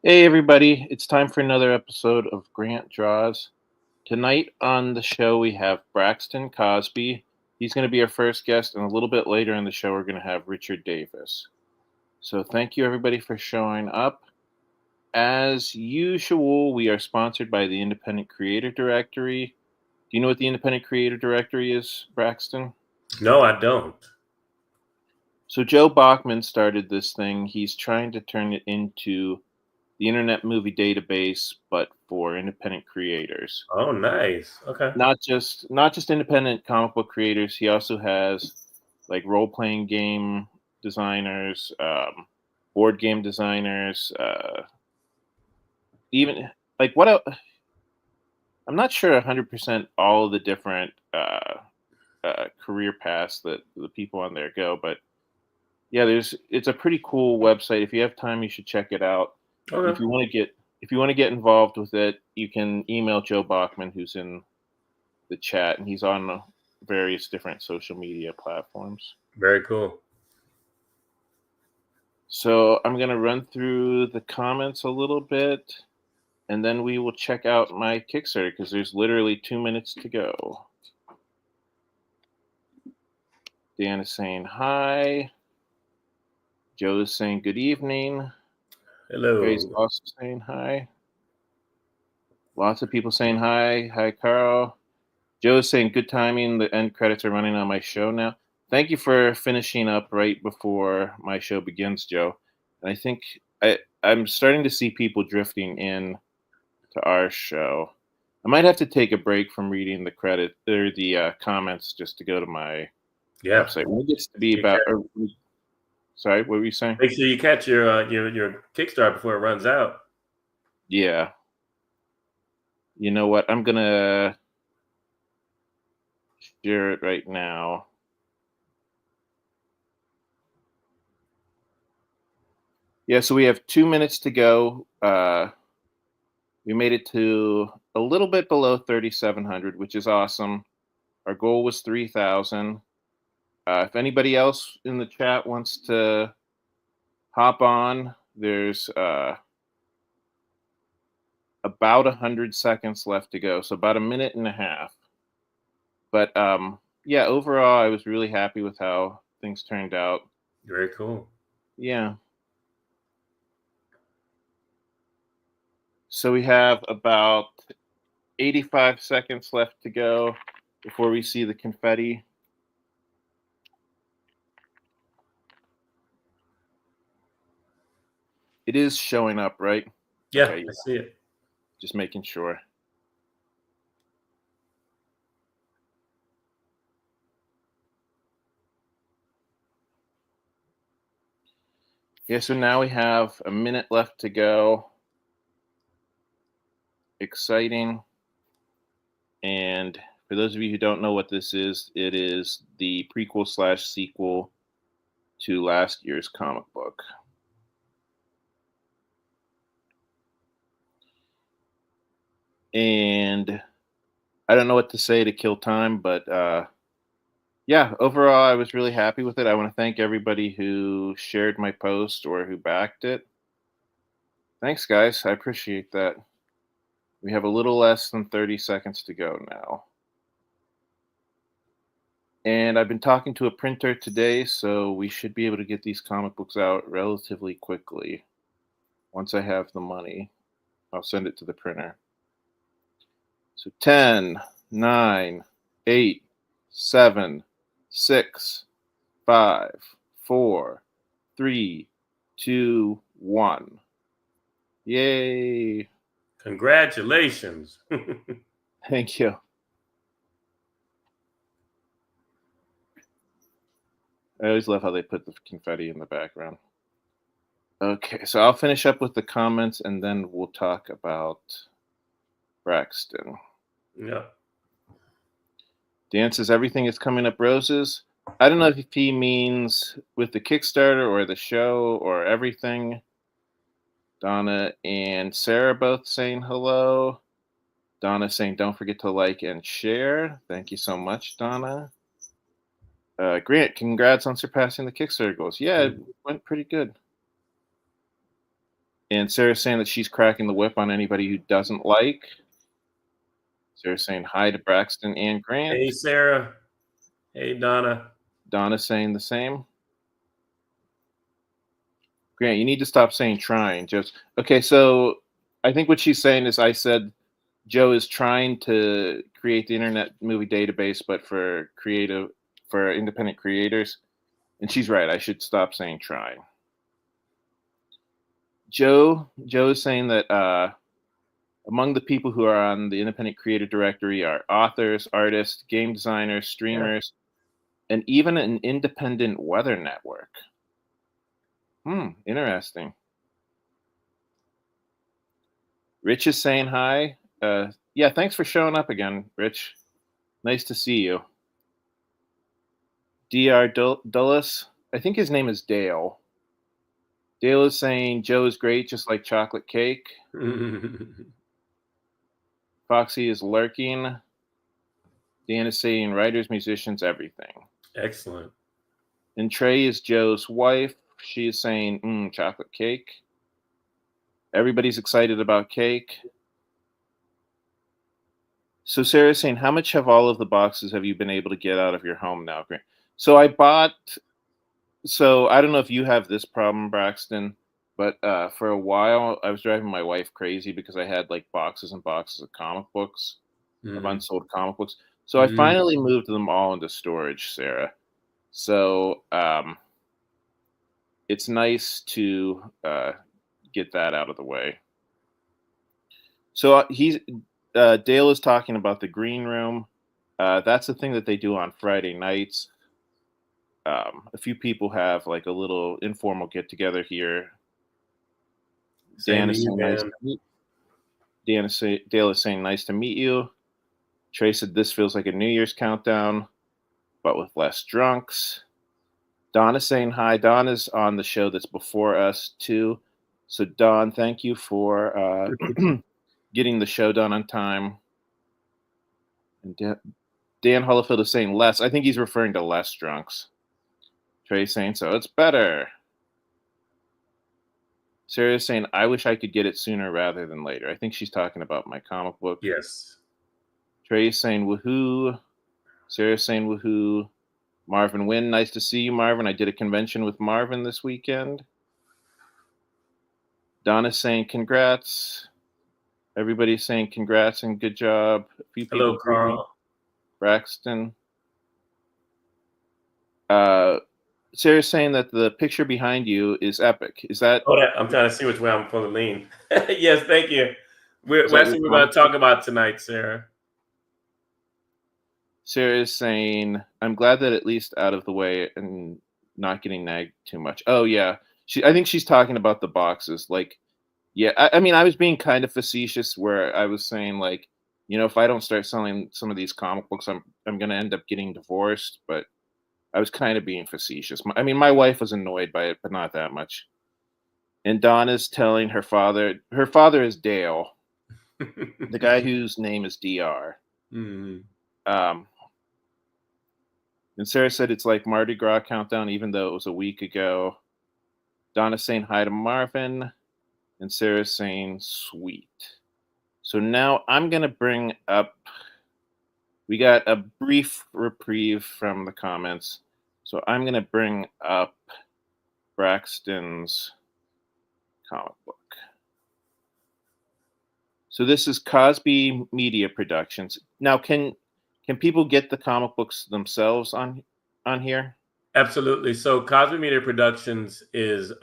Hey everybody, it's time for another episode of Grant Draws. Tonight on the show we have Braxton Cosby. He's going to be our first guest, and a little bit later in the show we're going to have Richard Davis. So thank you everybody for showing up. As usual, we are sponsored by the Independent Creator Directory. Do you know what the Independent Creator Directory is, Braxton? No, I don't. So Joe Bachman started this thing. He's trying to turn it into the Internet Movie Database, but for independent creators. Oh, nice. Okay. Not just independent comic book creators. He also has like role playing game designers, board game designers, even like I'm not sure 100% all of the different career paths that the people on there go, but yeah, it's a pretty cool website. If you have time, you should check it out. Okay. If you want to get involved with it, you can email Joe Bachman, who's in the chat, and he's on various different social media platforms. Very cool. So I'm gonna run through the comments a little bit, and then we will check out my Kickstarter because there's literally 2 minutes to go. Dan is saying hi. Joe is saying good evening. Gray's Hello. also saying hi. Lots of people saying hi. Hi, Carl. Joe's saying good timing. The end credits are running on my show now. Thank you for finishing up right before my show begins, Joe. And I think I'm starting to see people drifting in to our show. I might have to take a break from reading the credit or the comments just to go to my Yeah. website. When it gets to be about, sorry, what were you saying? Make sure you catch your Kickstarter before it runs out. Yeah. You know what? I'm gonna share it right now. Yeah, so we have 2 minutes to go. We made it to a little bit below 3,700, which is awesome. Our goal was 3,000. If anybody else in the chat wants to hop on, there's about 100 seconds left to go, so about a minute and a half. But yeah, overall, I was really happy with how things turned out. Very cool. Yeah. So we have about 85 seconds left to go before we see the confetti. It is showing up, right? Yeah, Okay, I see it. just making sure. Yeah, so now we have a minute left to go. Exciting. And for those of you who don't know what this is, it is the prequel slash sequel to last year's comic book. And I don't know what to say to kill time, but yeah, overall, I was really happy with it. I want to thank everybody who shared my post or who backed it. Thanks, guys. I appreciate that. We have a little less than 30 seconds to go now. And I've been talking to a printer today, so we should be able to get these comic books out relatively quickly. Once I have the money, I'll send it to the printer. So 10, 9, 8, 7, 6, 5, 4, 3, 2, 1. Yay! Congratulations. Thank you. I always love how they put the confetti in the background. Okay, so I'll finish up with the comments and then we'll talk about Braxton. Yeah. Dan says everything is coming up roses. I don't know if he means with the Kickstarter or the show or everything. Donna and Sarah both saying hello. Donna saying don't forget to like and share. Thank you so much, Donna. Grant, congrats on surpassing the Kickstarter goals. Yeah, it went pretty good. And Sarah's saying that she's cracking the whip on anybody who doesn't like. Sarah's saying hi to Braxton and Grant. Hey, Sarah. Hey, Donna. Donna's saying the same. Grant, you need to stop saying trying. Okay, so I think what she's saying is I said Joe is trying to create the Internet Movie Database, but for independent creators. And she's right. I should stop saying trying. Joe is saying that among the people who are on the independent creator directory are authors, artists, game designers, streamers, and even an independent weather network. Interesting. Rich is saying hi. Yeah, thanks for showing up again, Rich. Nice to see you. Dr. Dulles, I think his name is Dale. Dale is saying Joe is great, just like chocolate cake. Foxy is lurking. Dan is saying writers, musicians, everything. Excellent. And Trey is Joe's wife. She is saying, chocolate cake. Everybody's excited about cake. So Sarah's saying, how much of all of the boxes have you been able to get out of your home now, Grant? So I don't know if you have this problem, Braxton, but for a while I was driving my wife crazy because I had like boxes and boxes of comic books, of unsold comic books. So I finally moved them all into storage, Sarah. So it's nice to get that out of the way. So Dale is talking about the green room. That's the thing that they do on Friday nights. A few people have like a little informal get together here. Dale is saying nice to meet you. Trey said this feels like a New Year's countdown, but with less drunks. Donna's saying hi. Donna's on the show that's before us too. So Don, thank you for getting the show done on time. And Dan Hollifield is saying less. I think he's referring to less drunks. Trey's saying so it's better. Sarah's saying I wish I could get it sooner rather than later. I think she's talking about my comic book. Yes. Trey's saying woohoo. Sarah's saying woohoo. Marvin Wynn, nice to see you, Marvin. I did a convention with Marvin this weekend. Donna's saying congrats. Everybody's saying congrats and good job. A few people. Hello, Carl. Braxton. Sarah's saying that the picture behind you is epic. Is that? I'm trying to see which way I'm supposed to lean. Yes, thank you. That's what we're going to talk about tonight, Sarah. Sarah is saying, I'm glad that at least out of the way and not getting nagged too much. Oh, yeah. I think she's talking about the boxes. Like, yeah, I mean, I was being kind of facetious where I was saying, like, if I don't start selling some of these comic books, I'm going to end up getting divorced. But I was kind of being facetious. I mean, my wife was annoyed by it, but not that much. And Donna's telling her father is Dale, the guy whose name is Dr. And Sarah said it's like Mardi Gras countdown, even though it was a week ago. Donna's saying hi to Marvin, and Sarah's saying sweet. So now I'm going to bring up, we got a brief reprieve from the comments. So I'm going to bring up Braxton's comic book. So this is Cosby Media Productions. Now, can people get the comic books themselves on here? Absolutely. So Cosby Media Productions is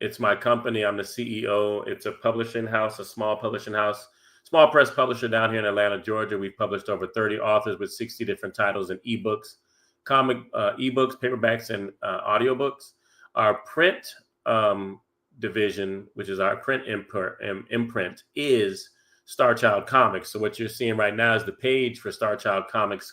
it's my company. I'm the CEO. It's a publishing house, a small publishing house, small press publisher down here in Atlanta, Georgia. We've published over 30 authors with 60 different titles and ebooks, ebooks, paperbacks, and audiobooks. Our print division, which is our print imprint, is Star Child Comics. So what you're seeing right now is the page for Star Child Comics.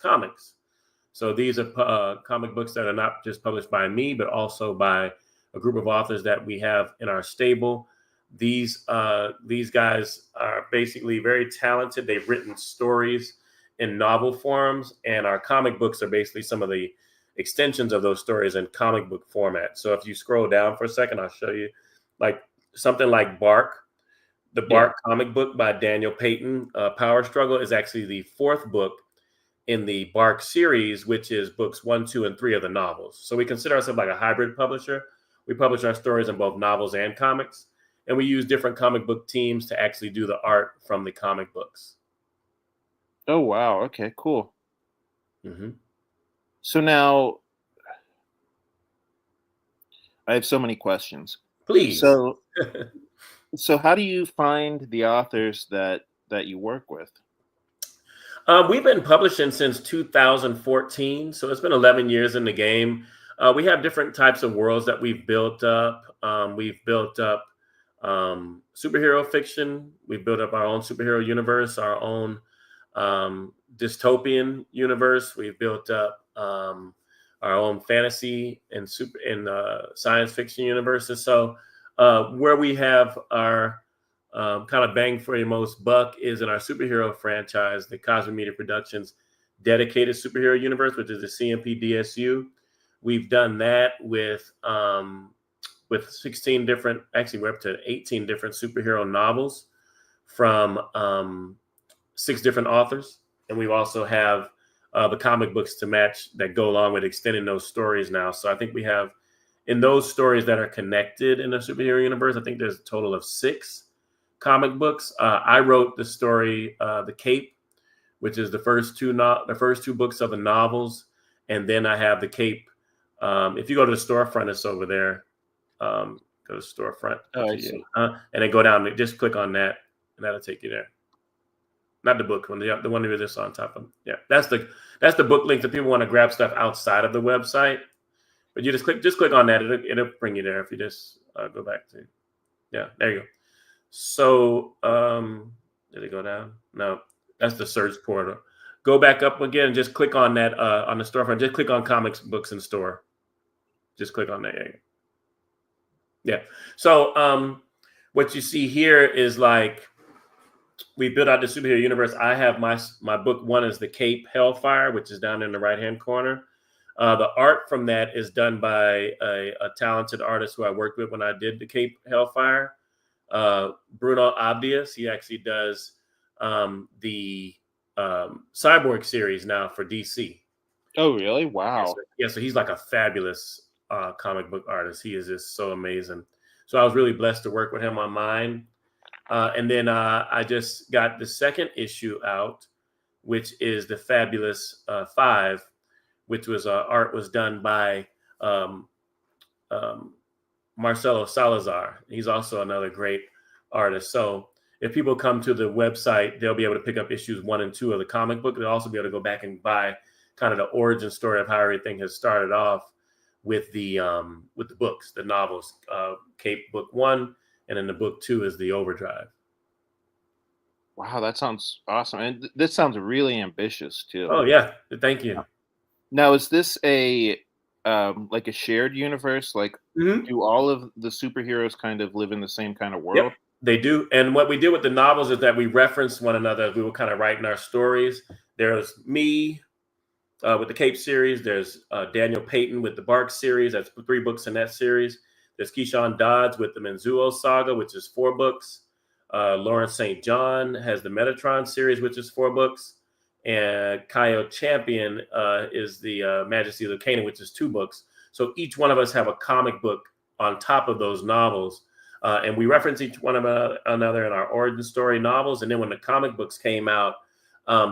So these are comic books that are not just published by me, but also by a group of authors that we have in our stable. These guys are basically very talented. They've written stories in novel forms, and our comic books are basically some of the extensions of those stories in comic book format. So if you scroll down for a second, I'll show you. Like something like Bark. The Yeah. Bark comic book by Daniel Payton, Power Struggle, is actually the fourth book in the Bark series, which is books 1, 2, and 3 of the novels. So we consider ourselves like a hybrid publisher. We publish our stories in both novels and comics, and we use different comic book teams to actually do the art from the comic books. Oh wow. Okay. Cool. Mm-hmm. So now I have so many questions. Please. So so how do you find the authors that you work with? We've been publishing since 2014, so it's been 11 years in the game. We have different types of worlds that we've built up. We've built up superhero fiction. We've built up our own superhero universe, our own dystopian universe. We've built up our own fantasy and science fiction universes. So where we have our kind of bang for your most buck is in our superhero franchise, the Cosby Media Productions dedicated superhero universe, which is the CMP DSU. We've done that with 16 different, actually we're up to 18 different superhero novels from 6 different authors. And we also have the comic books to match that go along with extending those stories now. So I think we have, in those stories that are connected in the superhero universe, I think there's a total of 6 comic books. I wrote the story, The Cape, which is the first two books of the novels, and then I have The Cape. If you go to the storefront, it's over there. Go to the storefront, Oh, I see. and then go down. Just click on that, and that'll take you there. Not the book one, the one that was on top of. Yeah, that's the book link that people want to grab stuff outside of the website. But you just click on that. It'll bring you there if you just go back to. Yeah, there you go. So, did it go down? No, that's the search portal. Go back up again and just click on that on the storefront. Just click on comics, books, and store. Just click on that. Yeah. So, what you see here is like we built out the superhero universe. I have my book 1 is The Cape Hellfire, which is down in the right-hand corner. The art from that is done by a talented artist who I worked with when I did The Cape Hellfire. Bruno Obvious. He actually does the Cyborg series now for DC. Oh, really? Wow. So he's like a fabulous comic book artist. He is just so amazing. So I was really blessed to work with him on mine. And then I just got the second issue out, which is the Fabulous 5, which was art was done by Marcelo Salazar. He's also another great artist. So if people come to the website, they'll be able to pick up issues 1 and 2 of the comic book. They'll also be able to go back and buy kind of the origin story of how everything has started off with the books, the novels. Cape book 1, and then the book 2 is the Overdrive. Wow, that sounds awesome. And this sounds really ambitious too. Oh yeah, thank you. Now, is this a like a shared universe? Like, do all of the superheroes kind of live in the same kind of world? Yep, they do. And what we did with the novels is that we referenced one another as we were kind of writing our stories. There's me with the Cape series. There's Daniel Payton with the Bark series. That's 3 books in that series. There's Keyshawn Dodds with the Menzuo saga, which is 4 books. Lawrence St. John has the Metatron series, which is 4 books. And Kaio Champion is the Majesty of the Canaan, which is 2 books. So each one of us have a comic book on top of those novels. And we reference each one of another in our origin story novels. And then when the comic books came out,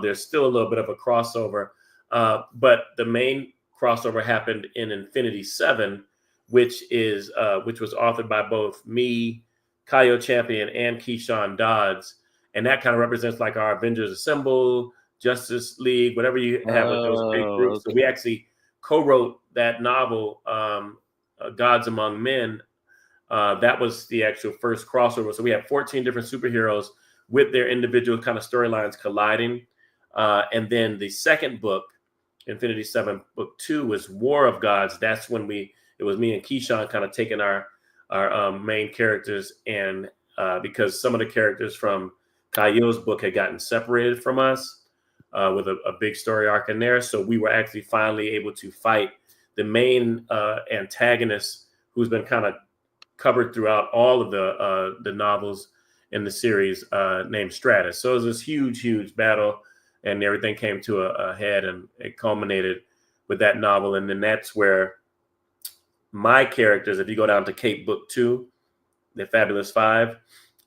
there's still a little bit of a crossover. But the main crossover happened in Infinity 7, which was authored by both me, Kaio Champion, and Keyshawn Dodds. And that kind of represents like our Avengers Assemble, Justice League, whatever you have with those big groups. Okay. So we actually co-wrote that novel, Gods Among Men. That was the actual first crossover. So we have 14 different superheroes with their individual kind of storylines colliding. And then the second book, Infinity 7, book 2, was War of Gods. That's when it was me and Keyshawn kind of taking our main characters, and because some of the characters from Kaio's book had gotten separated from us with a big story arc in there. So we were actually finally able to fight the main antagonist, who's been kind of covered throughout all of the novels in the series, named Stratus. So it was this huge battle, and everything came to a head, and it culminated with that novel. And then that's where my characters, if you go down to Cape Book 2, the Fabulous Five,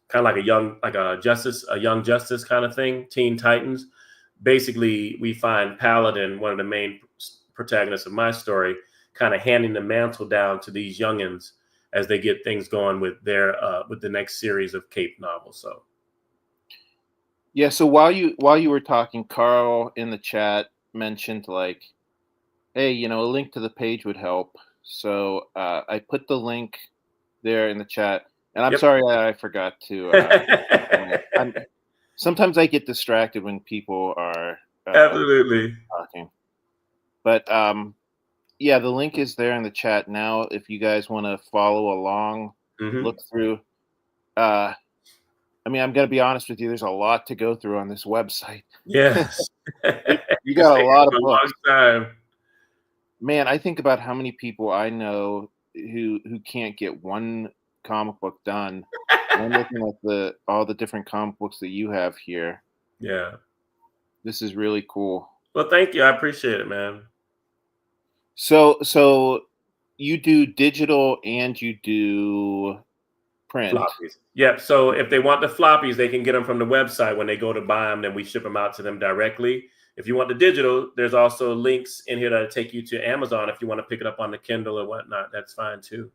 kind of like a young justice kind of thing, Teen Titans. Basically, we find Paladin, one of the main protagonists of my story, kind of handing the mantle down to these youngins as they get things going with their with the next series of Cape novels. So Yeah. So while you were talking, Carl in the chat mentioned like, hey, a link to the page would help. So I put the link there in the chat, and I'm Yep. sorry I forgot to. Sometimes I get distracted when people are Absolutely talking, but yeah, the link is there in the chat now. If you guys want to follow along, look through. I mean, I'm gonna be honest with you. There's a lot to go through on this website. Yes. You got a lot of books. Long time. Man, I think about how many people I know who can't get one comic book done. And I'm looking at all the different comic books that you have here. Yeah. This is really cool. Well, thank you. I appreciate it, man. So you do digital and you do print. Floppies. Yep. So if they want the floppies, they can get them from the website. When they go to buy them, then we ship them out to them directly. If you want the digital, there's also links in here that take you to Amazon. If you want to pick it up on the Kindle or whatnot, that's fine too.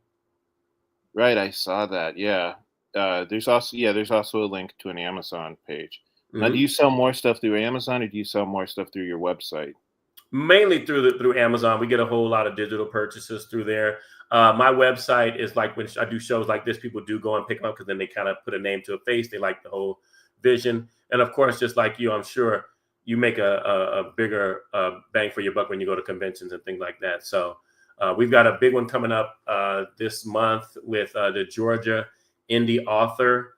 Right, I saw that. Yeah. There's also a link to an Amazon page. Now, do you sell more stuff through Amazon, or do you sell more stuff through your website? Mainly through Amazon. We get a whole lot of digital purchases through there. My website is like, when I do shows like this, people do go and pick them up because then they kind of put a name to a face. They like the whole vision. And of course, just like you, I'm sure you make a bigger bang for your buck when you go to conventions and things like that. So we've got a big one coming up this month with the Georgia Indie Author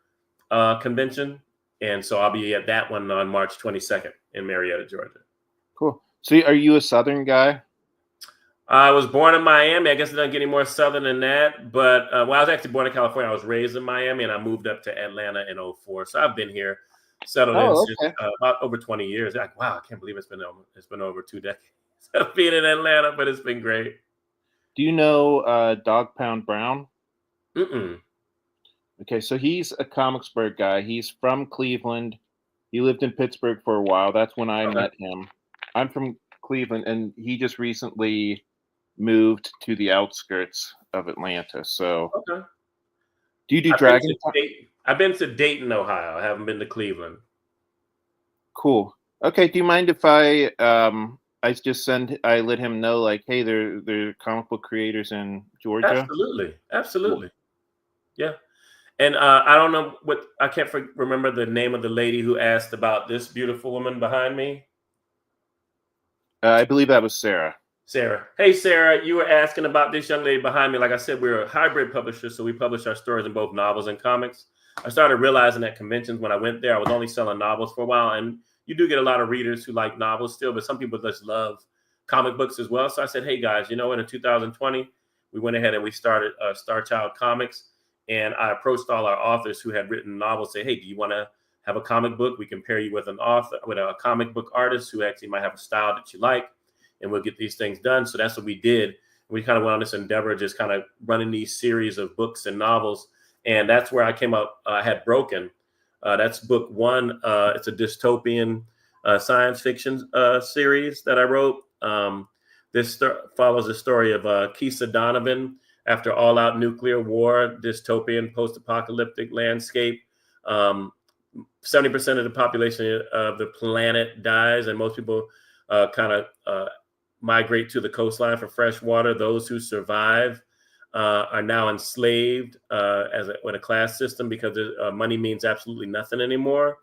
Convention. And so I'll be at that one on March 22nd in Marietta, Georgia. Cool. So are you a Southern guy? I was born in Miami. I guess it doesn't get any more Southern than that. But I was actually born in California. I was raised in Miami, and I moved up to Atlanta in 2004. So I've been here, settled in since about over 20 years. Like, wow, I can't believe it's been over 2 decades of being in Atlanta, but it's been great. Do you know Dog Pound Brown? Mm-mm. Okay, so he's a Comicsburg guy. He's from Cleveland. He lived in Pittsburgh for a while. That's when I met him. I'm from Cleveland, and he just recently moved to the outskirts of Atlanta. So, do you do Dragon? I've been to Dayton, Ohio. I haven't been to Cleveland. Cool. Okay. Do you mind if I let him know, like, hey, they're comic book creators in Georgia? Absolutely. Cool. Yeah. And I don't know I can't remember the name of the lady who asked about this beautiful woman behind me. I believe that was Sarah. Sarah. Hey, Sarah, you were asking about this young lady behind me. Like I said, we're a hybrid publisher, so we publish our stories in both novels and comics. I started realizing at conventions when I went there, I was only selling novels for a while. And you do get a lot of readers who like novels still, but some people just love comic books as well. So I said, hey, guys, in 2020, we went ahead and we started Star Child Comics. And I approached all our authors who had written novels, say, hey, do you want to have a comic book? We can pair you with a comic book artist who actually might have a style that you like, and we'll get these things done. So that's what we did. We kind of went on this endeavor, just kind of running these series of books and novels. And that's where I came up. I had Broken. That's book one. It's a dystopian science fiction series that I wrote. This follows the story of Kisa Donovan after all-out nuclear war, dystopian post-apocalyptic landscape. 70% of the population of the planet dies, and most people kind of migrate to the coastline for fresh water. Those who survive are now enslaved with a class system because money means absolutely nothing anymore.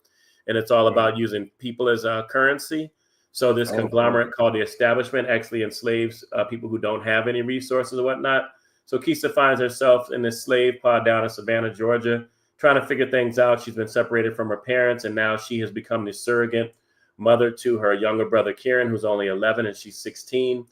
And it's all about using people as currency. So this conglomerate called the establishment actually enslaves people who don't have any resources or whatnot. So Kisa finds herself in this slave pod down in Savannah, Georgia, trying to figure things out. She's been separated from her parents, and now she has become the surrogate mother to her younger brother, Kieran, who's only 11 and she's 16.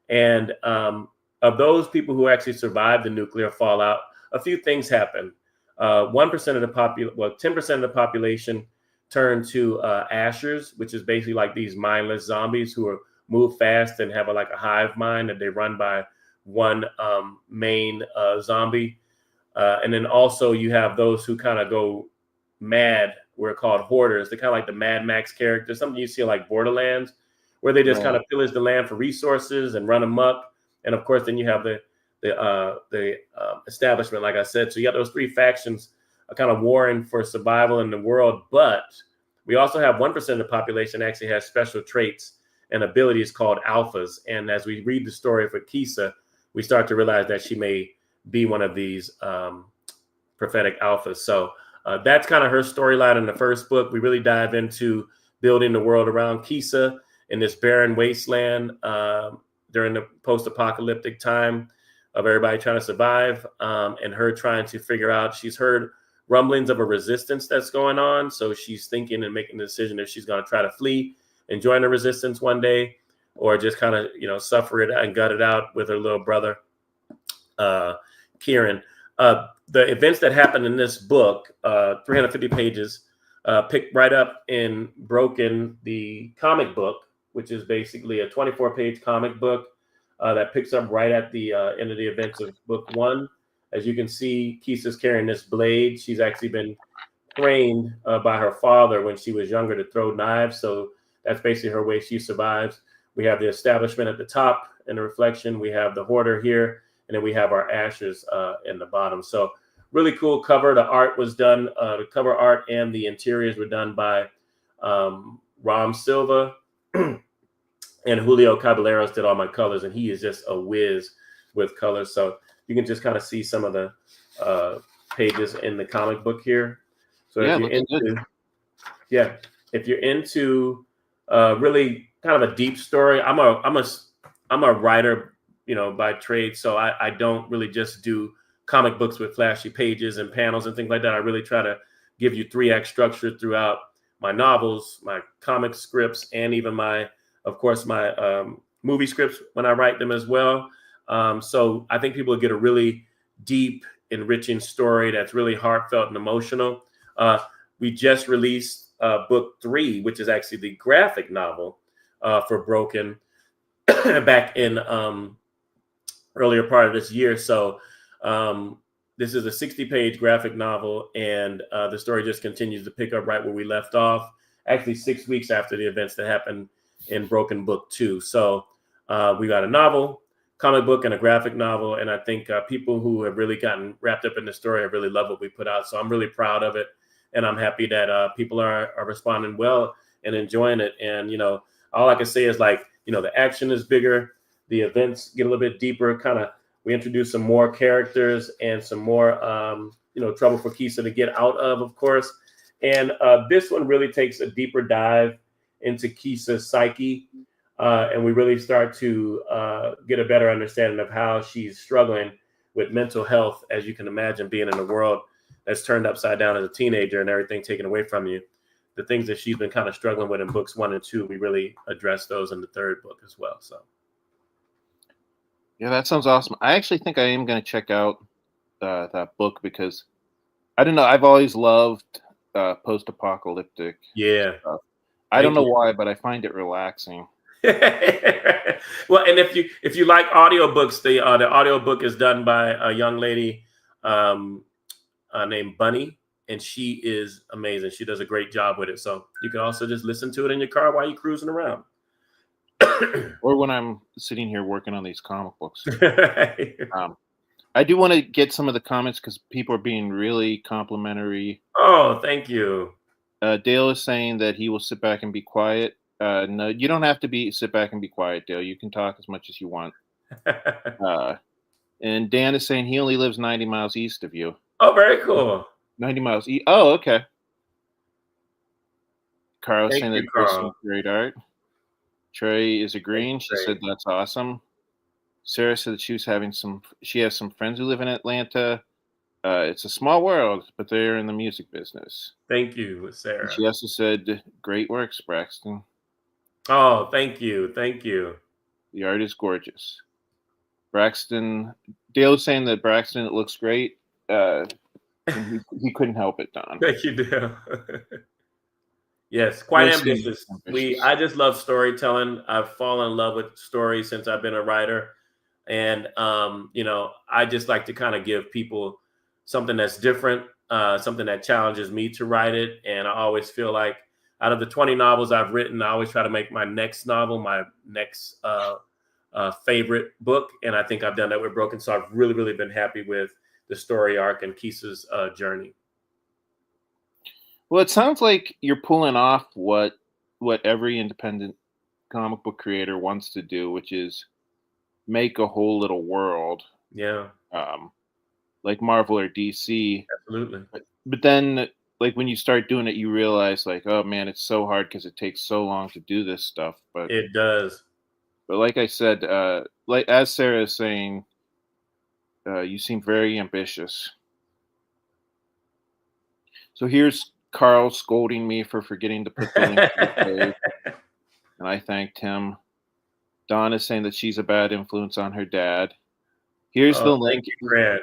And of those people who actually survived the nuclear fallout, a few things happen. 1% of the 10% of the population turn to ashers, which is basically like these mindless zombies who are move fast and have like a hive mind that they run by one main zombie. And then also you have those who kind of go mad. We're called hoarders. They're kind of like the Mad Max characters, something you see like Borderlands, where they just kind of pillage the land for resources and run amok. And of course, then you have the establishment, like I said. So you got those three factions kind of warring for survival in the world. But we also have 1% of the population actually has special traits and abilities called alphas. And as we read the story for Kisa, we start to realize that she may be one of these prophetic alphas. So that's kind of her storyline in the first book. We really dive into building the world around Kisa in this barren wasteland during the post-apocalyptic time of everybody trying to survive, and her trying to figure out, she's heard rumblings of a resistance that's going on. So she's thinking and making the decision if she's going to try to flee and join the resistance one day, or just kind of, suffer it and gut it out with her little brother, Kieran. The events that happened in this book, 350 pages, picked right up in Broken, the comic book, which is basically a 24-page comic book that picks up right at the end of the events of book one. As you can see, Kisa's carrying this blade. She's actually been trained by her father when she was younger to throw knives. So that's basically her way she survives. We have the establishment at the top in the reflection. We have the hoarder here. And then we have our ashers in the bottom. So really cool cover. The art was done, the cover art and the interiors were done by Ram Silva. And Julio Caballeros did all my colors, and he is just a whiz with colors. So you can just kind of see some of the pages in the comic book here. So if you're into really kind of a deep story, I'm a writer, by trade. So I don't really just do comic books with flashy pages and panels and things like that. I really try to give you 3-act structure throughout my novels, my comic scripts, and even my movie scripts when I write them as well. So I think people will get a really deep, enriching story that's really heartfelt and emotional. We just released book 3, which is actually the graphic novel for Broken back in earlier part of this year. So this is a 60-page graphic novel, and the story just continues to pick up right where we left off, actually 6 weeks after the events that happened in Broken book 2. So we got a novel, comic book, and a graphic novel. And I think people who have really gotten wrapped up in the story have really loved what we put out. So I'm really proud of it. And I'm happy that people are responding well and enjoying it. And, all I can say is the action is bigger. The events get a little bit deeper. We introduce some more characters and some more, trouble for Kisa to get out of course. And this one really takes a deeper dive into Kisa's psyche. And we really start to get a better understanding of how she's struggling with mental health, as you can imagine, being in a world that's turned upside down as a teenager and everything taken away from you. The things that she's been kind of struggling with in books 1 and 2, we really address those in the third book as well. So, yeah, that sounds awesome. I actually think I am going to check out that book because I don't know. I've always loved post-apocalyptic stuff. I don't know why, but I find it relaxing. Well, and if you like audiobooks, the audiobook is done by a young lady named Bunny, and she is amazing. She does a great job with it. So you can also just listen to it in your car while you're cruising around. Or when I'm sitting here working on these comic books. I do want to get some of the comments because people are being really complimentary. Oh, thank you. Dale is saying that he will sit back and be quiet. No, you don't have to sit back and be quiet, Dale. You can talk as much as you want. And Dan is saying he only lives 90 miles east of you. Oh, very cool. 90 miles east. Oh, okay. Carl is saying that Carl. great art. Trey is agreeing. She said that's awesome. Sarah said that she has some friends who live in Atlanta. It's a small world, but they're in the music business. Thank you, Sarah. And she also said, great works, Braxton. Oh, thank you. Thank you. The art is gorgeous. Braxton, Dale is saying that Braxton, it looks great. and he couldn't help it, Don. Thank you, Dale. Yes, quite ambitious. Ambitious. I just love storytelling. I've fallen in love with stories since I've been a writer. And I just like to kind of give people something that's different, something that challenges me to write it. And I always feel like out of the 20 novels I've written, I always try to make my next novel my next favorite book. And I think I've done that with Broken. So I've really, really been happy with the story arc and Kisa's journey. Well, it sounds like you're pulling off what every independent comic book creator wants to do, which is make a whole little world. Yeah, like Marvel or DC. absolutely. But then, like when you start doing it, you realize, like, oh man, it's so hard because it takes so long to do this stuff. But It does. like I said, like as Sarah is saying, you seem very ambitious. So here's Carl scolding me for forgetting to put the link to the page, and I thanked him. Dawn is saying that she's a bad influence on her dad. Here's the link. Thank you, Grant.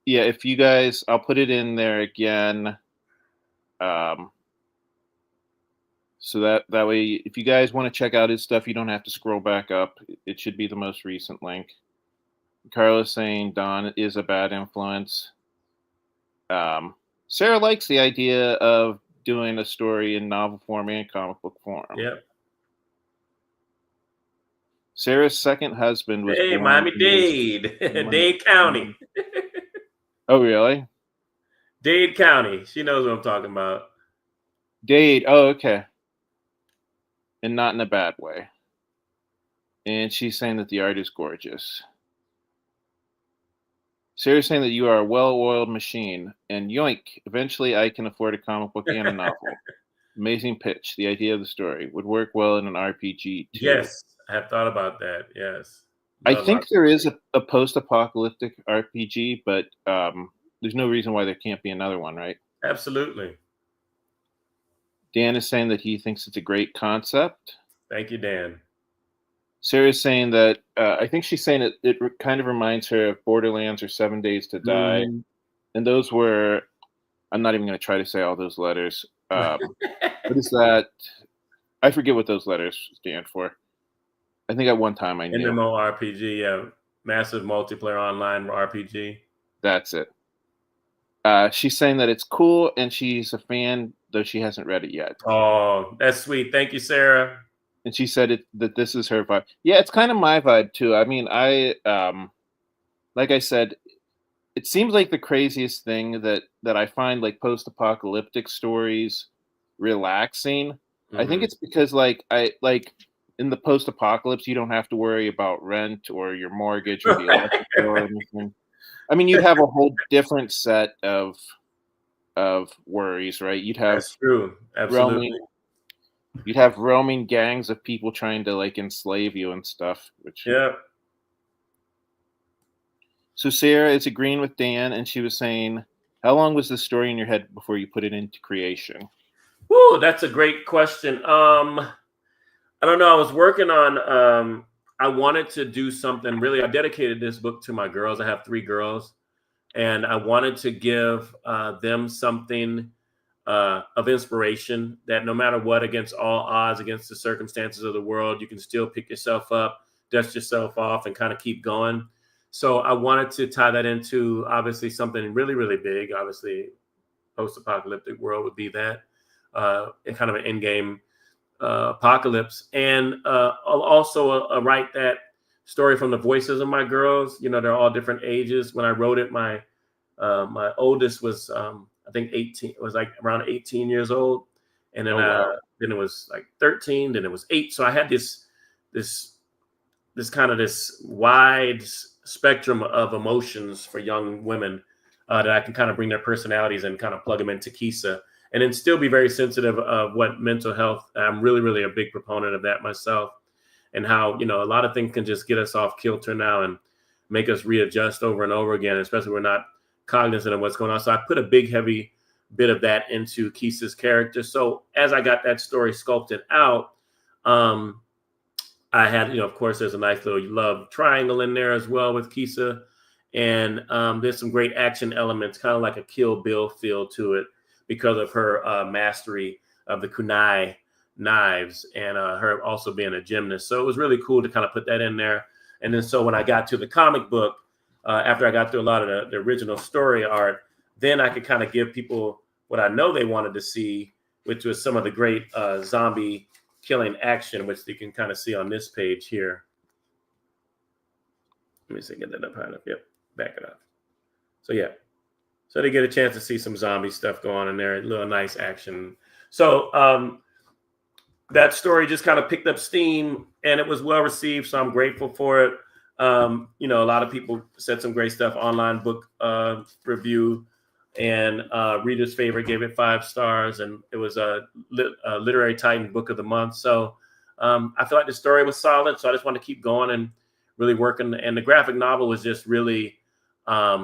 Yeah, if you guys, I'll put it in there again. So that way, if you guys want to check out his stuff, you don't have to scroll back up. It should be the most recent link. Carla's saying Don is a bad influence. Sarah likes the idea of doing a story in novel form and comic book form. Yeah. Sarah's second husband was born Miami-Dade, Dade County. Oh, really? Dade County. She knows what I'm talking about. Dade. Oh, okay. And not in a bad way. And she's saying that the art is gorgeous. Sarah's saying that you are a well-oiled machine. And yoink, eventually I can afford a comic book and a novel. Amazing pitch. The idea of the story would work well in an RPG too. Yes, I have thought about that. Yes. I think there is a post-apocalyptic RPG, but there's no reason why there can't be another one, right? Absolutely. Dan is saying that he thinks it's a great concept. Thank you, Dan. Sarah's saying that I think she's saying it kind of reminds her of Borderlands or 7 Days to Die. Mm. And those were, I'm not even going to try to say all those letters. What is that? I forget what those letters stand for. I think at one time I knew. MMORPG, yeah. Massive multiplayer online RPG. That's it. She's saying that it's cool and she's a fan, though she hasn't read it yet. Oh, that's sweet. Thank you, Sarah. And she said that this is her vibe. Yeah, it's kind of my vibe too. I mean, like I said, it seems like the craziest thing that I find like post-apocalyptic stories relaxing. I think it's because like in the post-apocalypse, you don't have to worry about rent or your mortgage or the electric bill or anything. I mean, you'd have a whole different set of worries, right? You'd have That's true. Absolutely. You'd have roaming gangs of people trying to like enslave you and stuff. Which yeah. So Sarah is agreeing with Dan, and she was saying, "How long was the story in your head before you put it into creation?" Whoa, that's a great question. I don't know. I was working on. I wanted to do something really. I dedicated this book to my girls. I have 3 girls, and I wanted to give them something of inspiration that no matter what, against all odds, against the circumstances of the world, you can still pick yourself up, dust yourself off, and kind of keep going. So I wanted to tie that into obviously something really, really big. Obviously, post-apocalyptic world would be that, and kind of an end-game apocalypse, and I'll also write that story from the voices of my girls. You know, they're all different ages. When I wrote it, my oldest was I think 18. It was like around 18 years old, and then then it was like 13. Then it was 8. So I had this kind of this wide spectrum of emotions for young women that I can kind of bring their personalities and kind of plug them into Kisa. And then still be very sensitive of what mental health. I'm really, really a big proponent of that myself, and how, you know, a lot of things can just get us off kilter now and make us readjust over and over again, especially when we're not cognizant of what's going on. So I put a big, heavy bit of that into Kisa's character. So as I got that story sculpted out, I had, you know, of course, there's a nice little love triangle in there as well with Kisa. And there's some great action elements, kind of like a Kill Bill feel to it because of her mastery of the kunai knives and her also being a gymnast. So it was really cool to kind of put that in there. And then so when I got to the comic book, after I got through a lot of the original story art, then I could kind of give people what I know they wanted to see, which was some of the great zombie killing action, which you can kind of see on this page here. Let me see, get that up high enough. Yep, back it up. So yeah, so they get a chance to see some zombie stuff going on in there, a little nice action. So that story just kind of picked up steam, and it was well received. So I'm grateful for it. You know, a lot of people said some great stuff. Online book review, and reader's favorite gave it 5 stars, and it was a literary Titan book of the month. So I feel like the story was solid. So I just want to keep going and really working. And the graphic novel was just really a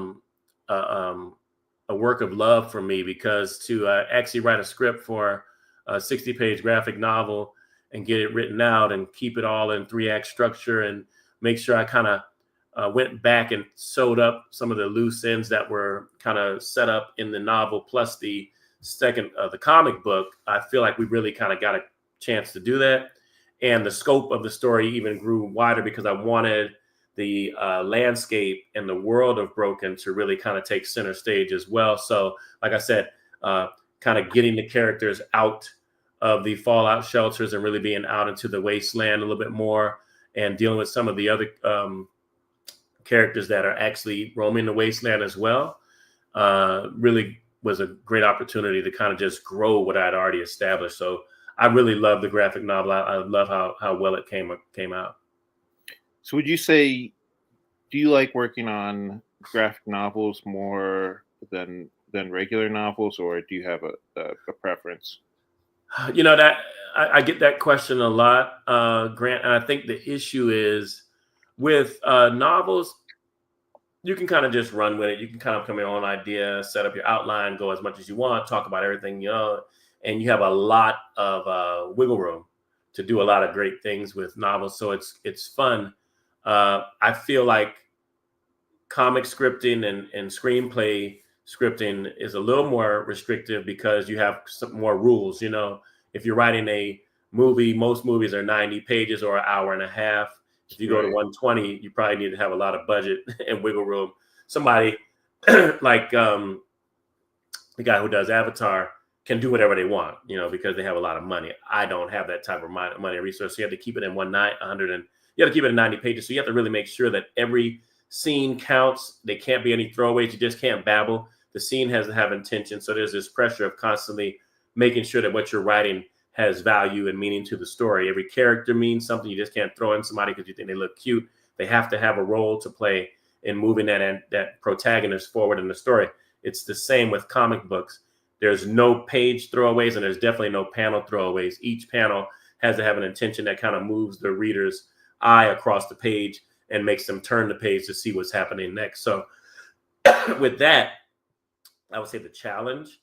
work of love for me, because to actually write a script for a 60-page graphic novel and get it written out and keep it all in 3-act structure and make sure I kind of went back and sewed up some of the loose ends that were kind of set up in the novel, plus the second, the comic book. I feel like we really kind of got a chance to do that. And the scope of the story even grew wider because I wanted the landscape and the world of Broken to really kind of take center stage as well. So, like I said, kind of getting the characters out of the fallout shelters and really being out into the wasteland a little bit more, and dealing with some of the other characters that are actually roaming the wasteland as well, really was a great opportunity to kind of just grow what I'd already established. So I really love the graphic novel. I love how well it came out. So would you say, do you like working on graphic novels more than regular novels, or do you have a preference? You know, that I get that question a lot, Grant, and I think the issue is with novels, you can kind of just run with it. You can kind of come your own idea, set up your outline, go as much as you want, talk about everything, you know, and you have a lot of wiggle room to do a lot of great things with novels. So it's fun. I feel like comic scripting and screenplay scripting is a little more restrictive because you have some more rules. You know, if you're writing a movie, most movies are 90 pages or an hour and a half. If you go to 120, you probably need to have a lot of budget and wiggle room. Somebody like the guy who does Avatar can do whatever they want, you know, because they have a lot of money. I don't have that type of money and resource. So you have to keep it in you have to keep it in 90 pages. So you have to really make sure that every scene counts. There can't be any throwaways. You just can't babble. The scene has to have intention. So there's this pressure of constantly making sure that what you're writing has value and meaning to the story. Every character means something. You just can't throw in somebody because you think they look cute. They have to have a role to play in moving that protagonist forward in the story. It's the same with comic books. There's no page throwaways, and there's definitely no panel throwaways. Each panel has to have an intention that kind of moves the reader's eye across the page and makes them turn the page to see what's happening next. So with that, I would say the challenge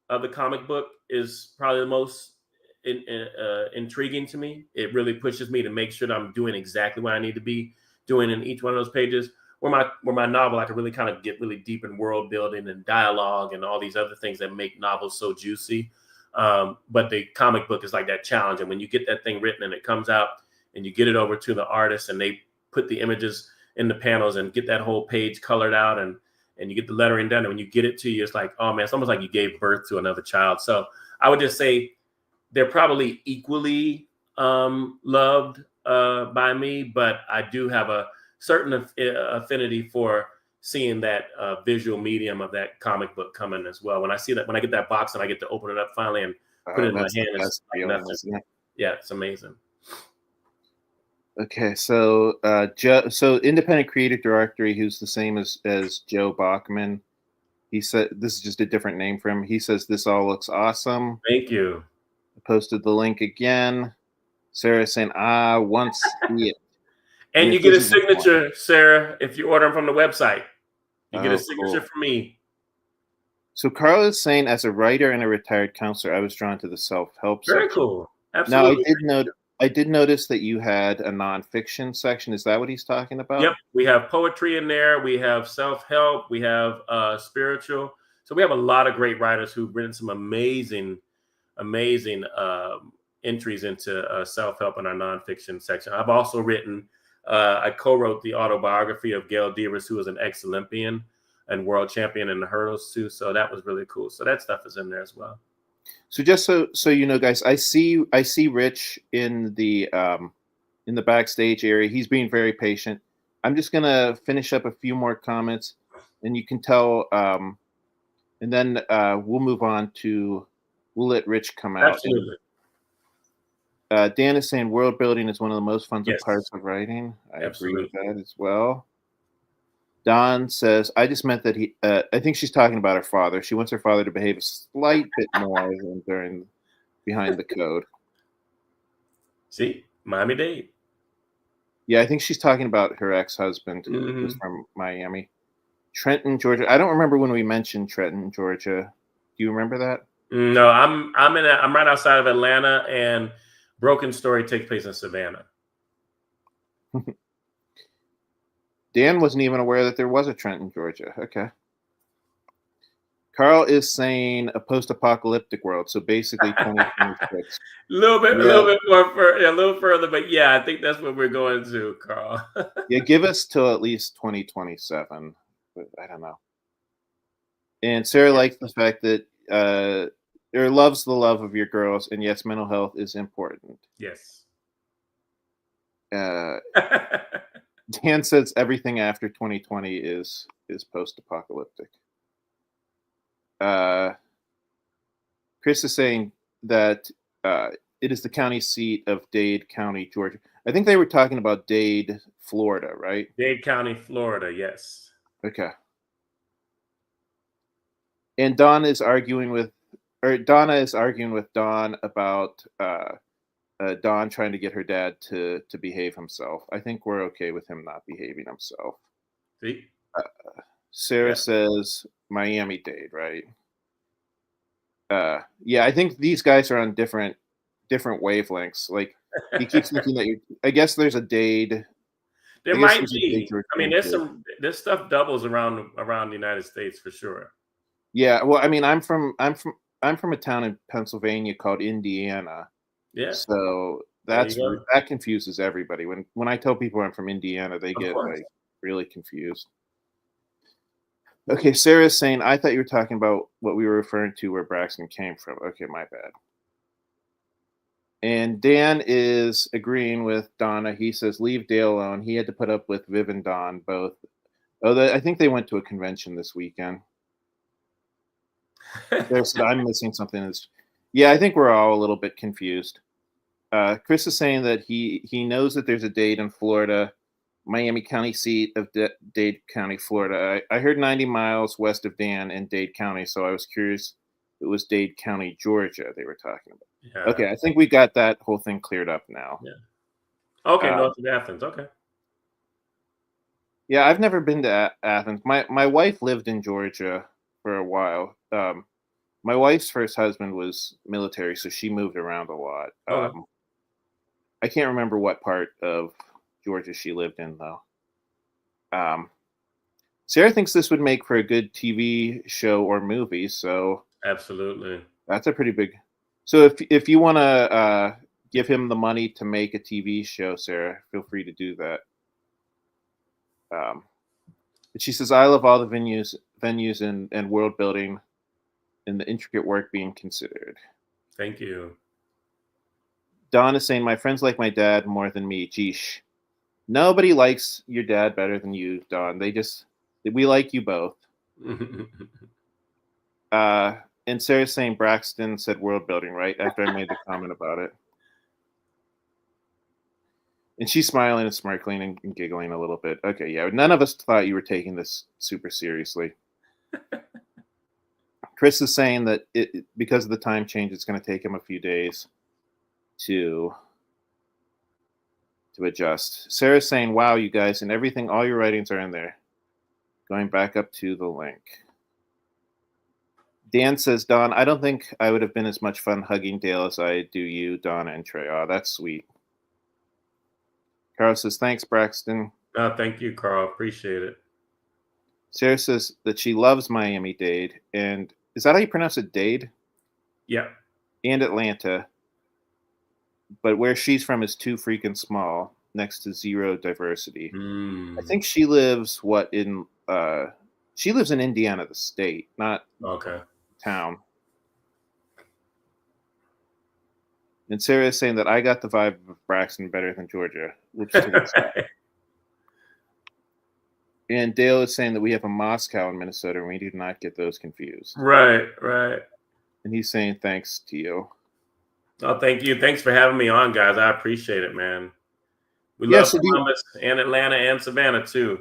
of the comic book is probably the most intriguing to me. It really pushes me to make sure that I'm doing exactly what I need to be doing in each one of those pages. Where my novel, I can really kind of get really deep in world building and dialogue and all these other things that make novels so juicy. But the comic book is like that challenge. And when you get that thing written and it comes out and you get it over to the artist and they put the images in the panels and get that whole page colored out and you get the lettering done, and when you get it to you, it's like, oh man, it's almost like you gave birth to another child. So I would just say they're probably equally loved by me, but I do have a certain affinity for seeing that visual medium of that comic book coming as well. When I see that, when I get that box and I get to open it up finally and put it in my hand, it's like nothing. Yeah, it's amazing. Okay, so so independent creative directory, who's the same as Joe Bachman. He said this is just a different name for him. He says this all looks awesome. Thank you. I posted the link again. Sarah saying, once see it. And you get a signature, Sarah, if you order them from the website. You get a signature from me. So Carl is saying, as a writer and a retired counselor, I was drawn to the self-help section. Very cool. Absolutely. Now, I did notice that you had a nonfiction section. Is that what he's talking Yep, about? we have poetry in there. We have self help. We have spiritual. So we have a lot of great writers who've written some amazing entries into self help in our nonfiction section. I've also written. I co-wrote the autobiography of Gail Devers, who was an ex-Olympian and world champion in the hurdles too. So that was really cool. So that stuff is in there as well. So just so you know, guys, I see Rich in the backstage area. He's being very patient. I'm just gonna finish up a few more comments, and you can tell, and then we'll move on to we'll let Rich come out. And Absolutely. Dan is saying world building is one of the most fun Yes. parts of writing. I agree with Absolutely. that as well. Don says, I just meant that I think she's talking about her father. She wants her father to behave a slight bit more than during behind the code. See, Miami Dade. Yeah, I think she's talking about her ex-husband who's Hmm. from Miami. Trenton, Georgia. I don't remember when we mentioned Trenton, Georgia. Do you remember that? No, I'm right outside of Atlanta, and Broken Story takes place in Savannah. Dan wasn't even aware that there was a Trenton, Georgia. Okay. Carl is saying a post-apocalyptic world, so basically 2026. A Yeah, little bit more, a little further, but yeah, I think that's what we're going to, Carl. yeah. Give us till at least 2027, but I don't know. And Sarah Yeah. likes the fact that or loves the love of your girls, and yes, mental health is important. Yes. Uh, Dan says everything after 2020 is post-apocalyptic. Uh, Chris is saying that it is the county seat of Dade County, Georgia. I think they were talking about Dade, Florida, right? Dade County, Florida. Yes. Okay. And Donna is arguing with Don about Don trying to get her dad to behave himself. I think we're okay with him not behaving himself. See? Uh, Sarah Yep. says Miami Dade, right? Yeah, I think these guys are on different wavelengths. Like he keeps thinking that you. I guess there's a Dade. There I guess might there's a Dade be. Georgia I mean, one too. this stuff doubles around the United States for sure. Yeah, well, I mean, I'm from a town in Pennsylvania called Indiana, Yeah. so There you go. that confuses everybody. When I tell people I'm from Indiana, they Of get course. like really confused. Okay, Sarah's saying I thought you were talking about what we were referring to where Braxton came from. Okay, my bad. And Dan is agreeing with Donna. He says leave Dale alone. He had to put up with Viv and Don both. I think they went to a convention this weekend. Sarah said I'm missing something. Yeah, I think we're all a little bit confused. Chris is saying that he knows that there's a Dade in Florida, Miami County seat of Dade County, Florida. I heard 90 miles west of Dan in Dade County, so I was curious if it was Dade County, Georgia they were talking about. Yeah. Okay, I think we got that whole thing cleared up now. Yeah. Okay, Uh, north of Athens. Okay. yeah, I've never been to Athens. My wife lived in Georgia for a while. My wife's first husband was military, so she moved around a lot. Okay. I can't remember what part of Georgia she lived in though. Um, Sarah thinks this would make for a good TV show or movie, so Absolutely. that's a pretty big. So if you want to give him the money to make a TV show, Sarah, feel free to do that. But she says, "I love all the venues and world building, and the intricate work being considered." Thank you. Don is saying, "My friends like my dad more than me." Geesh. Nobody likes your dad better than you, Don. We like you both. And Sarah's saying Braxton said world building, right? After I made the comment about it. And she's smiling and smirkling and giggling a little bit. Okay, yeah. None of us thought you were taking this super seriously. Chris is saying that because of the time change, it's going to take him a few days to adjust. Sarah's saying, "Wow, you guys, and everything, all your writings are in there." Going back up to the link. Dan says, "Don, I don't think I would have been as much fun hugging Dale as I do you, Donna, and Trey." Oh, that's sweet. Carl says, thanks, Braxton. Thank you, Carl. Appreciate it. Sarah says that she loves Miami-Dade. And is that how you pronounce it, Dade? Yeah. And Atlanta. But where she's from is too freaking small, next to zero diversity. I think she lives she lives in Indiana, the state, not town. And Sarah is saying that I got the vibe of Braxton better than Georgia. Whoops to the side. And Dale is saying that we have a Moscow in Minnesota, and we do not get those confused. Right. And he's saying thanks to you. Oh, thank you. Thanks for having me on, guys. I appreciate it, man. We love Columbus and Atlanta and Savannah too.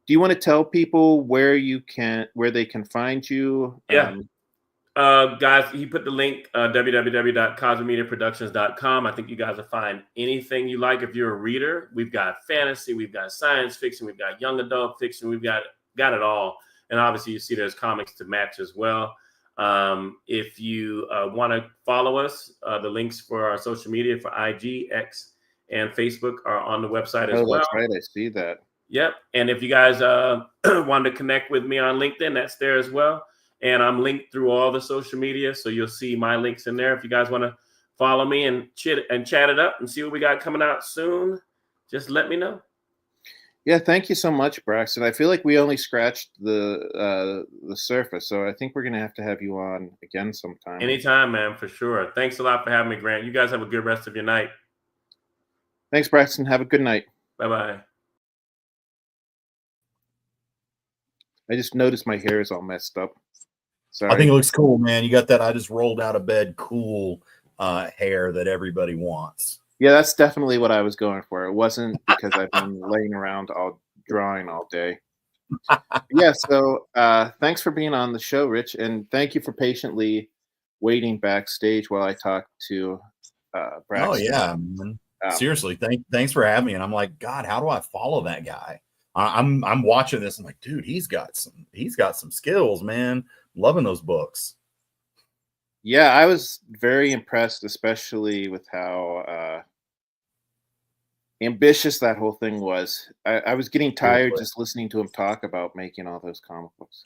Do you want to tell people where they can find you? Yeah. Guys, he put the link, www.cosbymediaproductions.com. I think you guys will find anything you like if you're a reader. We've got fantasy, we've got science fiction, we've got young adult fiction, we've got it all. And obviously you see there's comics to match as well. If you want to follow us, the links for our social media for IG, X, and Facebook are on the website as well. Oh, that's right. I see that. Yep. And if you guys want to connect with me on LinkedIn, that's there as well. And I'm linked through all the social media, so you'll see my links in there. If you guys want to follow me and chat it up and see what we got coming out soon, just let me know. Yeah, thank you so much, Braxton. I feel like we only scratched the surface, so I think we're gonna have you on again sometime. Anytime, man, for sure. Thanks a lot for having me, Grant. You guys have a good rest of your night. Thanks, Braxton. Have a good night. Bye-bye. I just noticed my hair is all messed up. Sorry. I think it looks cool, man. You got that I just rolled out of bed cool hair that everybody wants. Yeah, that's definitely what I was going for. It wasn't because I've been laying around drawing all day. Yeah, so thanks for being on the show, Rich, and thank you for patiently waiting backstage while I talked to Braxton. Oh yeah, man. Seriously, thanks for having me. And I'm like, God, how do I follow that guy? I'm watching this. I'm like, dude, he's got some skills, man. Loving those books. Yeah, I was very impressed, especially with how ambitious that whole thing was. I was getting tired just listening to him talk about making all those comic books.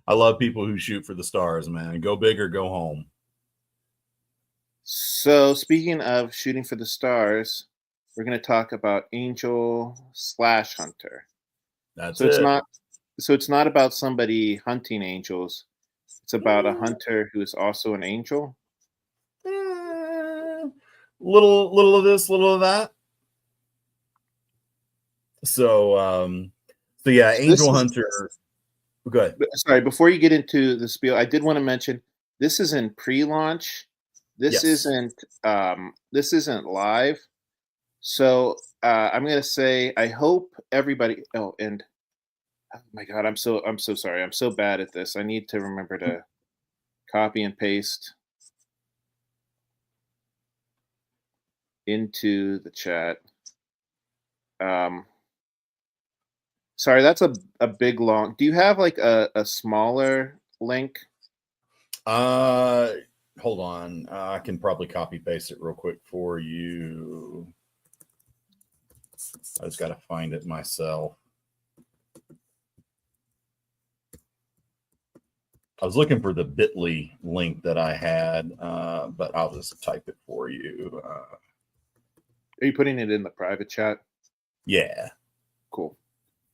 I love people who shoot for the stars, man. Go big or go home. So speaking of shooting for the stars, we're going to talk about Angel/Hunter. It's not about somebody hunting angels. It's about a hunter who is also an angel. Little of this, little of that. So yeah, Angel Hunter. Go ahead. Sorry, before you get into the spiel, I did want to mention this is in pre-launch. This isn't live. So I'm gonna say I hope everybody. Oh, and oh my God, I'm so sorry. I'm so bad at this. I need to remember to copy and paste into the chat. Sorry, that's a big long. Do you have like a smaller link? Hold on. I can probably copy paste it real quick for you. I just got to find it myself. I was looking for the bit.ly link that I had, but I'll just type it for you. Are you putting it in the private chat? Yeah. Cool.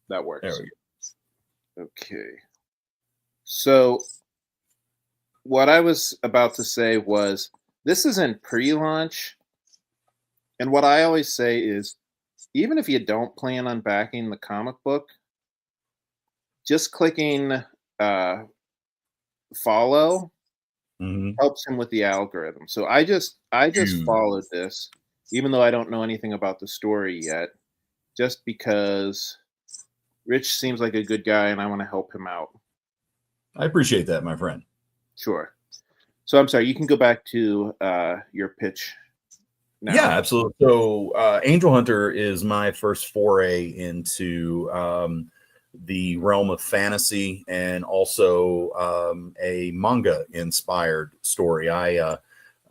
That works. There we go. Okay. So what I was about to say was this is in pre-launch. And what I always say is, even if you don't plan on backing the comic book, just clicking follow helps him with the algorithm. So I just followed this, even though I don't know anything about the story yet, just because Rich seems like a good guy and I want to help him out. I appreciate that, my friend. Sure. So I'm sorry, you can go back to your pitch now. Yeah, absolutely. So Angel Hunter is my first foray into the realm of fantasy and also a manga inspired story. I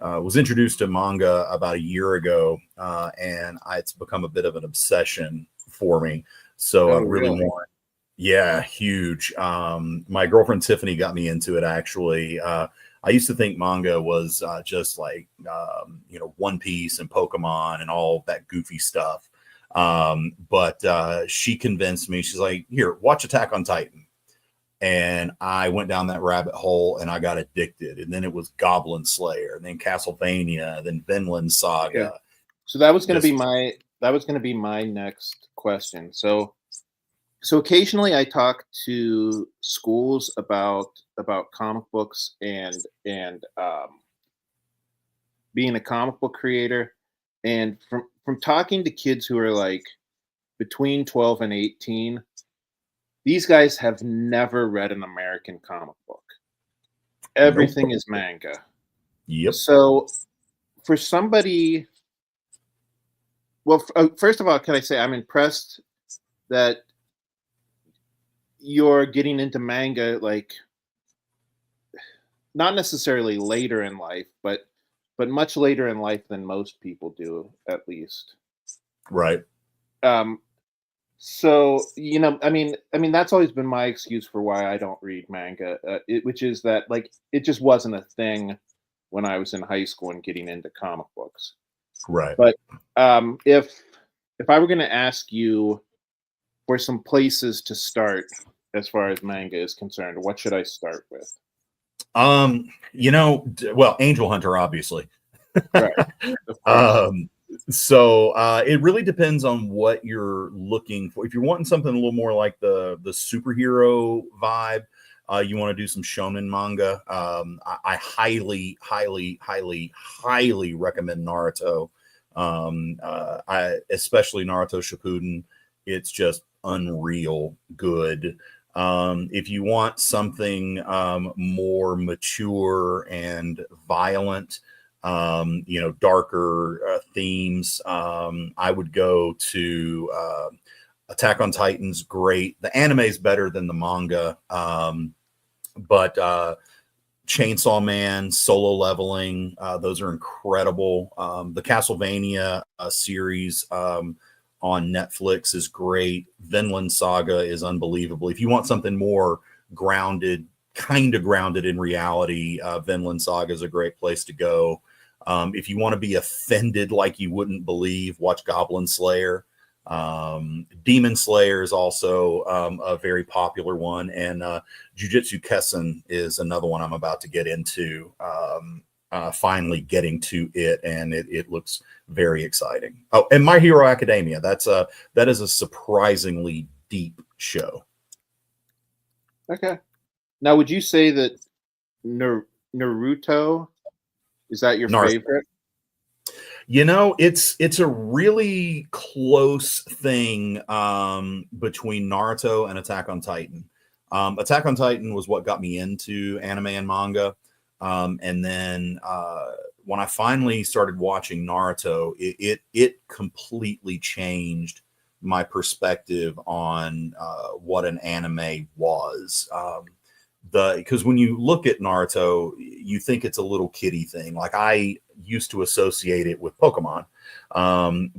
was introduced to manga about a year ago, and it's become a bit of an obsession for me. So I really want, yeah, huge. My girlfriend Tiffany got me into it, actually. I used to think manga was just like, One Piece and Pokemon and all that goofy stuff. But she convinced me. She's like, here, watch Attack on Titan. And I went down that rabbit hole and I got addicted. And then it was Goblin Slayer, and then Castlevania, then Vinland Saga. Okay. So that was going to be my next question. So occasionally I talk to schools about comic books and being a comic book creator, and from talking to kids who are like between 12 and 18, these guys have never read an American comic book. Everything is manga. Yep. So for somebody, well, first of all, can I say I'm impressed that you're getting into manga, like not necessarily later in life, but much later in life than most people do, at least. Right. So, I mean, that's always been my excuse for why I don't read manga, which is that like it just wasn't a thing when I was in high school and getting into comic books. Right. But if I were going to ask you for some places to start as far as manga is concerned, what should I start with? Well, Angel Hunter, obviously. Right. So it really depends on what you're looking for. If you're wanting something a little more like the superhero vibe, you want to do some shonen manga. I highly, highly, highly, highly recommend Naruto. Especially Naruto Shippuden. It's just unreal good. If you want something more mature and violent, darker themes, I would go to Attack on Titan's great. The anime is better than the manga, but Chainsaw Man, Solo Leveling, those are incredible. The Castlevania series on Netflix is great. Vinland Saga is unbelievable. If you want something more grounded, kind of grounded in reality, Vinland Saga is a great place to go. If you want to be offended like you wouldn't believe, watch Goblin Slayer. Demon Slayer is also a very popular one, and Jujutsu Kaisen is another one I'm about to get into. Finally getting to it, and it looks very exciting. Oh, and My Hero Academia. That is a surprisingly deep show. Okay. Now, would you say that Naruto, is that your favorite? It's a really close thing between Naruto and Attack on Titan. Attack on Titan was what got me into anime and manga. And then when I finally started watching Naruto, it completely changed my perspective on what an anime was. Because when you look at Naruto, you think it's a little kiddie thing. Like I used to associate it with Pokemon,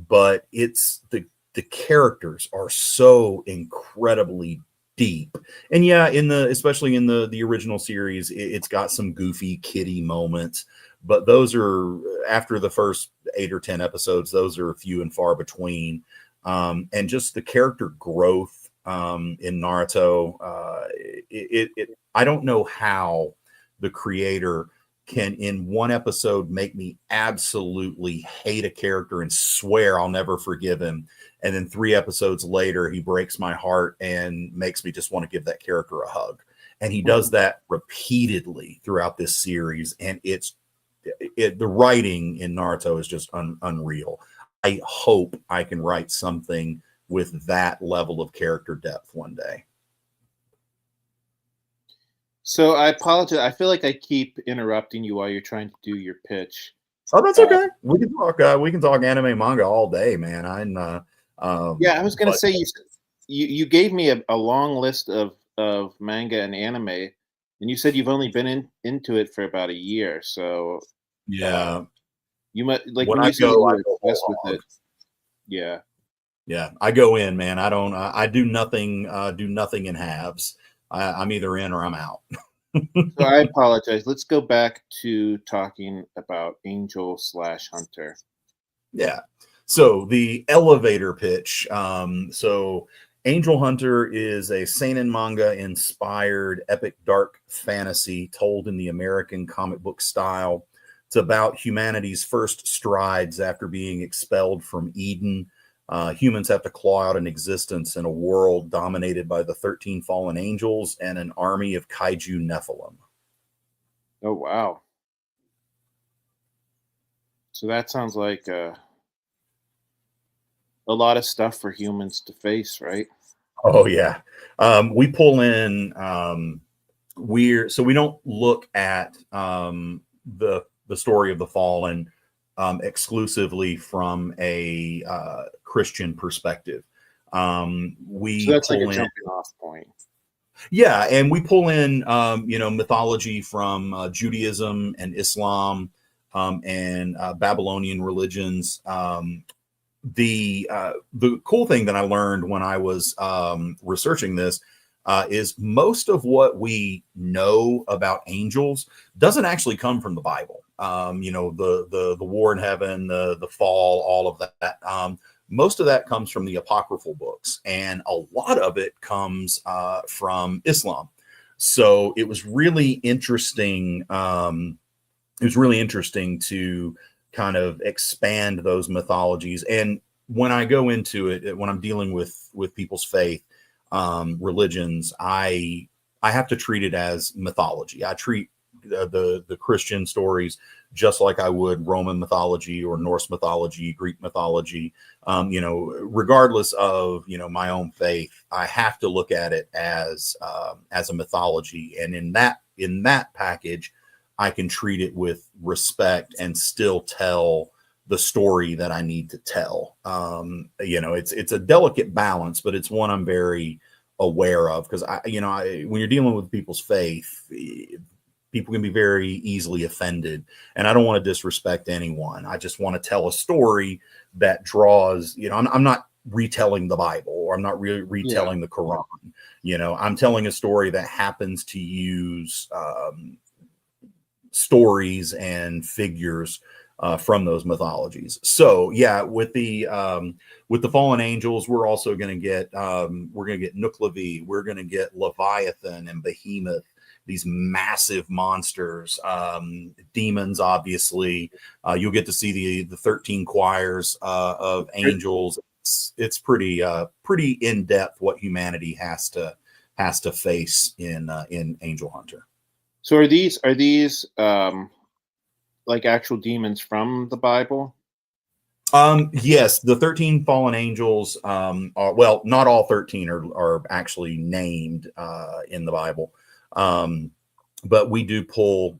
but it's the characters are so incredibly deep. And yeah, especially in the original series, it's got some goofy kiddie moments, but those are after the first 8 or 10 episodes, those are few and far between. And just the character growth in Naruto, I don't know how the creator can in one episode make me absolutely hate a character and swear I'll never forgive him, and then 3 episodes later he breaks my heart and makes me just want to give that character a hug. And he does that repeatedly throughout this series, and the writing in Naruto is just unreal. I hope I can write something with that level of character depth one day. So I apologize. I feel like I keep interrupting you while you're trying to do your pitch. Oh, that's okay. We can talk. We can talk anime manga all day, man. Yeah, I was gonna say you gave me a long list of manga and anime, and you said you've only been into it for about a year. So Yeah. You might like When when I you said that go, you I were go obsessed whole with hog. it. Yeah. Yeah, I go in, man. I don't. I do nothing. Do nothing in halves. I'm either in or I'm out. So I apologize. Let's go back to talking about Angel slash Hunter. Yeah. So the elevator pitch. So Angel Hunter is a seinen manga inspired epic dark fantasy told in the American comic book style. It's about humanity's first strides after being expelled from Eden. Humans have to claw out an existence in a world dominated by the 13 fallen angels and an army of kaiju Nephilim. Oh wow. So that sounds like a lot of stuff for humans to face, right? Oh yeah, we pull in. We don't look at the story of the fallen exclusively from a Christian perspective. So We that's like a pull in, jumping off point. yeah, and we pull in mythology from Judaism and Islam and Babylonian religions. The cool thing that I learned when I was researching this is most of what we know about angels doesn't actually come from the Bible. The war in heaven, the fall, all of that. Most of that comes from the apocryphal books, and a lot of it comes from Islam. So it was really interesting. It was really interesting to kind of expand those mythologies. And when I go into it, when I'm dealing with people's faith, religions, I have to treat it as mythology. I treat the Christian stories just like I would Roman mythology or Norse mythology, Greek mythology. Regardless of my own faith, I have to look at it as a mythology, and in that package, I can treat it with respect and still tell the story that I need to tell. It's a delicate balance, but it's one I'm very aware of because when you're dealing with people's faith, people can be very easily offended, and I don't want to disrespect anyone. I just want to tell a story that draws. I'm not retelling the Bible, or I'm not retelling the Quran. I'm telling a story that happens to use stories and figures from those mythologies. So yeah, with the fallen angels, we're also going to get Nuklavi, we're going to get Leviathan and Behemoth, these massive monsters, demons. Obviously, you'll get to see the 13 choirs of angels. It's pretty in depth what humanity has to face in Angel Hunter. So are these like actual demons from the Bible? Yes, the 13 fallen angels are, well, not all 13 are actually named in the Bible. But we do pull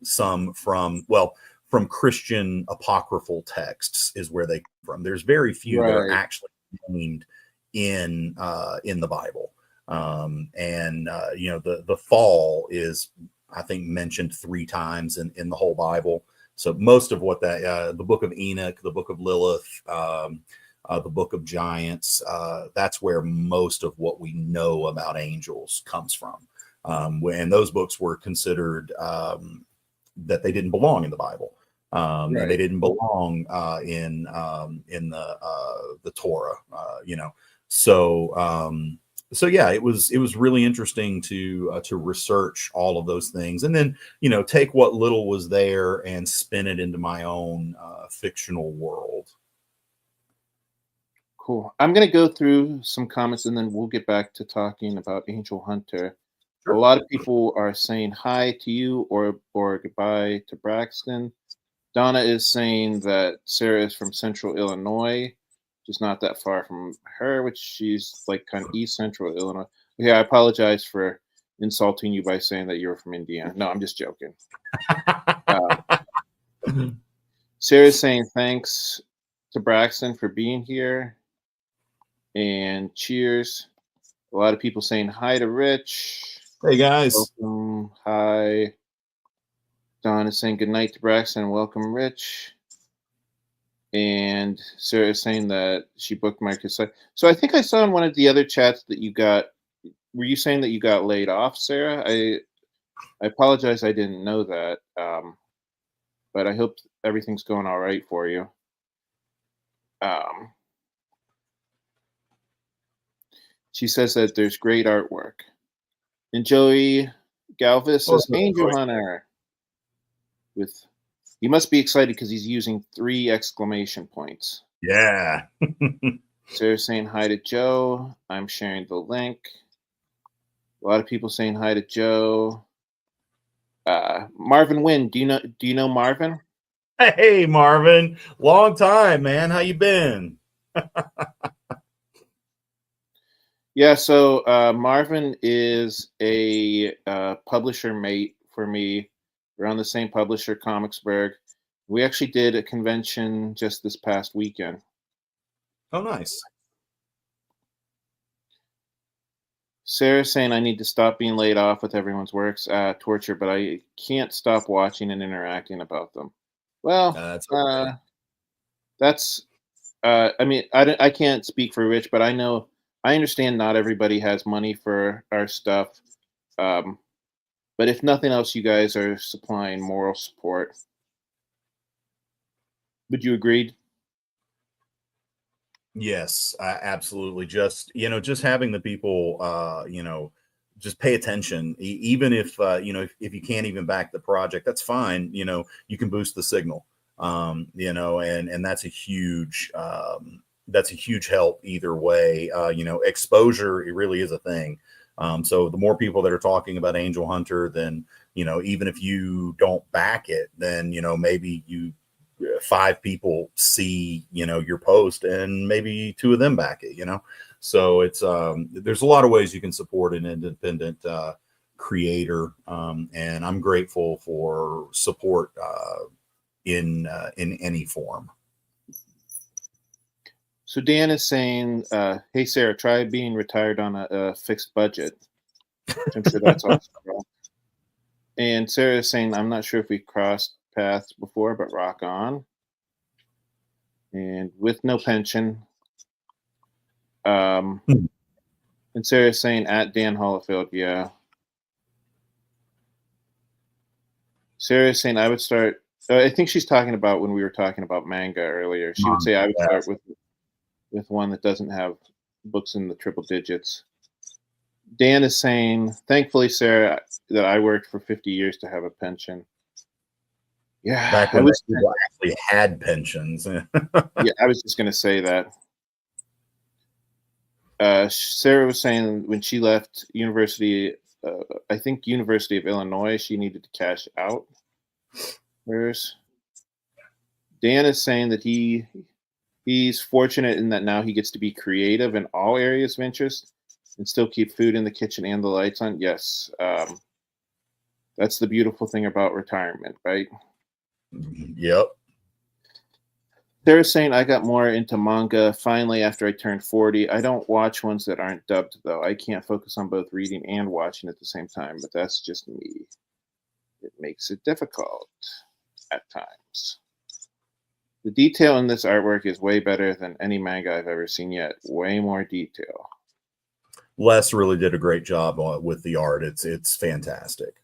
some from Christian apocryphal texts is where they come from. There's very few that are actually named in the Bible. The fall is, I think, mentioned 3 times in the whole Bible. So most of what that the book of Enoch, the book of Lilith, the book of Giants, that's where most of what we know about angels comes from. And those books were considered that they didn't belong in the Bible. And they didn't belong in the Torah, So yeah, it was really interesting to research all of those things, and then take what little was there and spin it into my own fictional world. Cool. I'm gonna go through some comments and then we'll get back to talking about Angel Hunter. Sure. A lot of people are saying hi to you or goodbye to Braxton. Donna is saying that Sarah is from Central Illinois, just not that far from her, which she's like kind of East Central Illinois. Yeah, I apologize for insulting you by saying that you're from Indiana. No, I'm just joking. Sarah's saying thanks to Braxton for being here and cheers. A lot of people saying hi to Rich. Hey guys. Welcome. Hi. Don is saying good night to Braxton. Welcome, Rich. And Sarah is saying that she bookmarked his site. So I think I saw in one of the other chats that you got. Were you saying that you got laid off, Sarah? I apologize. I didn't know that. But I hope everything's going all right for you. She says that there's great artwork. And Joey Galvis says Angel Hunter. He must be excited because he's using 3 exclamation points. Yeah. Sarah's saying hi to Joe. I'm sharing the link. A lot of people saying hi to Joe. Marvin Wynn, do you know Marvin? Hey, Marvin. Long time, man. How you been? Yeah, so Marvin is a publisher mate for me. We're on the same publisher, Comicsburg. We actually did a convention just this past weekend. Oh, nice. Sarah's saying I need to stop being laid off with everyone's works. Torture, but I can't stop watching and interacting about them. Well, That's okay. that's. I mean, I can't speak for Rich, but I understand not everybody has money for our stuff. But if nothing else, you guys are supplying moral support. Would you agree? Yes, absolutely. Just having the people, just pay attention. Even if if you can't even back the project, that's fine. You can boost the signal. And that's a huge help either way. Exposure, it really is a thing. So the more people that are talking about Angel Hunter, then even if you don't back it, then maybe 5 people see your post and maybe 2 of them back it. So it's there's a lot of ways you can support an independent creator, and I'm grateful for support in any form. So Dan is saying, "Hey Sarah, try being retired on a fixed budget." I'm sure that's awesome. And Sarah is saying, "I'm not sure if we crossed paths before, but rock on." And with no pension. And Sarah is saying at Dan Hollifield, yeah. Sarah is saying I would start. I think she's talking about when we were talking about manga earlier. She would say I would start with one that doesn't have books in the triple digits. Dan is saying, thankfully, Sarah, that I worked for 50 years to have a pension. Yeah, back when people actually had pensions. Yeah, I was just going to say that. Sarah was saying when she left university, I think University of Illinois, she needed to cash out hers. Dan is saying that he's fortunate in that now he gets to be creative in all areas of interest and still keep food in the kitchen and the lights on. Yes, that's the beautiful thing about retirement, right? Yep. Sarah's saying I got more into manga finally after I turned 40. I don't watch ones that aren't dubbed, though. I can't focus on both reading and watching at the same time, but that's just me. It makes it difficult at times. The detail in this artwork is way better than any manga I've ever seen yet. Way more detail. Les really did a great job with the art. It's fantastic.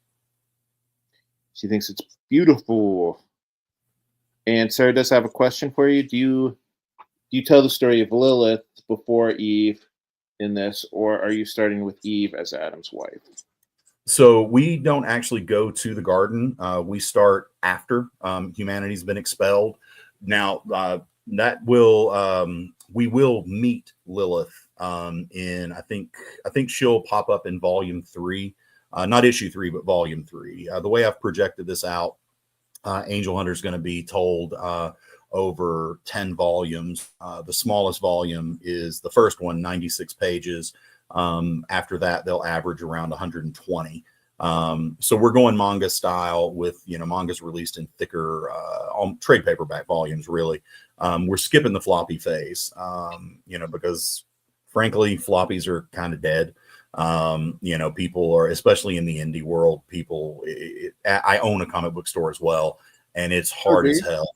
She thinks it's beautiful. And Sarah does have a question for you. Do you tell the story of Lilith before Eve in this, or are you starting with Eve as Adam's wife? So we don't actually go to the garden. We start after humanity's been expelled. Now that will we will meet Lilith in I think she'll pop up in volume 3, not issue 3, but volume 3. The way I've projected this out, Angel Hunter is going to be told over 10 volumes. The smallest volume is the first one, 96 pages. After that, they'll average around 120. So we're going manga style with, mangas released in thicker trade paperback volumes, really. We're skipping the floppy phase, because frankly, floppies are kind of dead. People are, especially in the indie world, I own a comic book store as well, and it's hard as hell.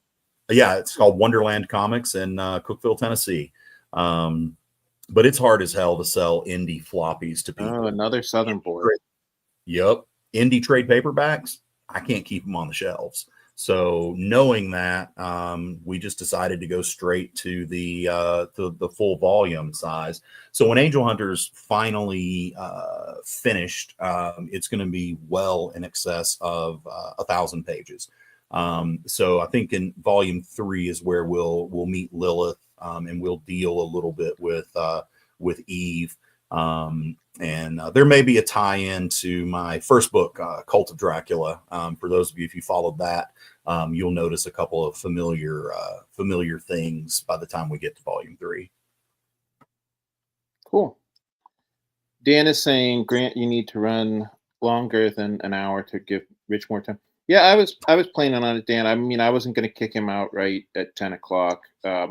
Yeah, it's called Wonderland Comics in Cookeville, Tennessee. But it's hard as hell to sell indie floppies to people. Oh, another Southern boy. Yep. Indie trade paperbacks, I can't keep them on the shelves. So knowing that, we just decided to go straight to the full volume size. So when Angel Hunters finally finished, it's going to be well in excess of 1,000 pages. So I think in volume 3 is where we'll meet Lilith, and we'll deal a little bit with Eve. And there may be a tie-in to my first book, Cult of Dracula. For those of you, if you followed that, you'll notice a couple of familiar things by the time we get to volume 3. Cool. Dan is saying, Grant, you need to run longer than an hour to give Rich more time. Yeah, I was planning on it, Dan. I mean, I wasn't going to kick him out right at 10 o'clock. I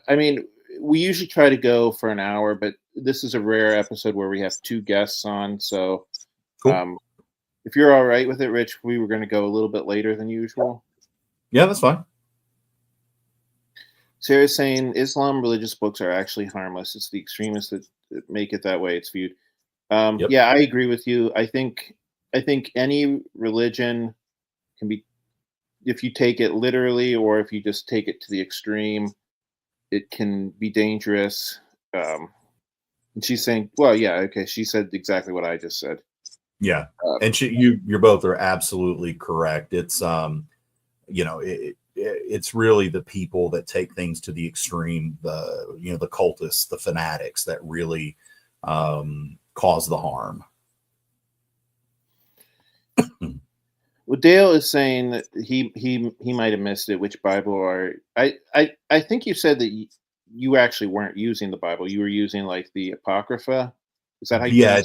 mean, we usually try to go for an hour, but this is a rare episode where we have 2 guests on. So cool. If you're all right with it, Rich, we were going to go a little bit later than usual. Yeah, that's fine. Sarah's saying Islam religious books are actually harmless. It's the extremists that make it that way it's viewed. Yep. Yeah, I agree with you. I think any religion can be, if you take it literally or if you just take it to the extreme, it can be dangerous. And she's saying, well, yeah, okay. She said exactly what I just said. Yeah. And you're both are absolutely correct. It's, it's really the people that take things to the extreme, the cultists, the fanatics that really cause the harm. Well, Dale is saying that he might have missed it. Which Bible are I think you said that you actually weren't using the Bible. You were using like the Apocrypha. Is that how you?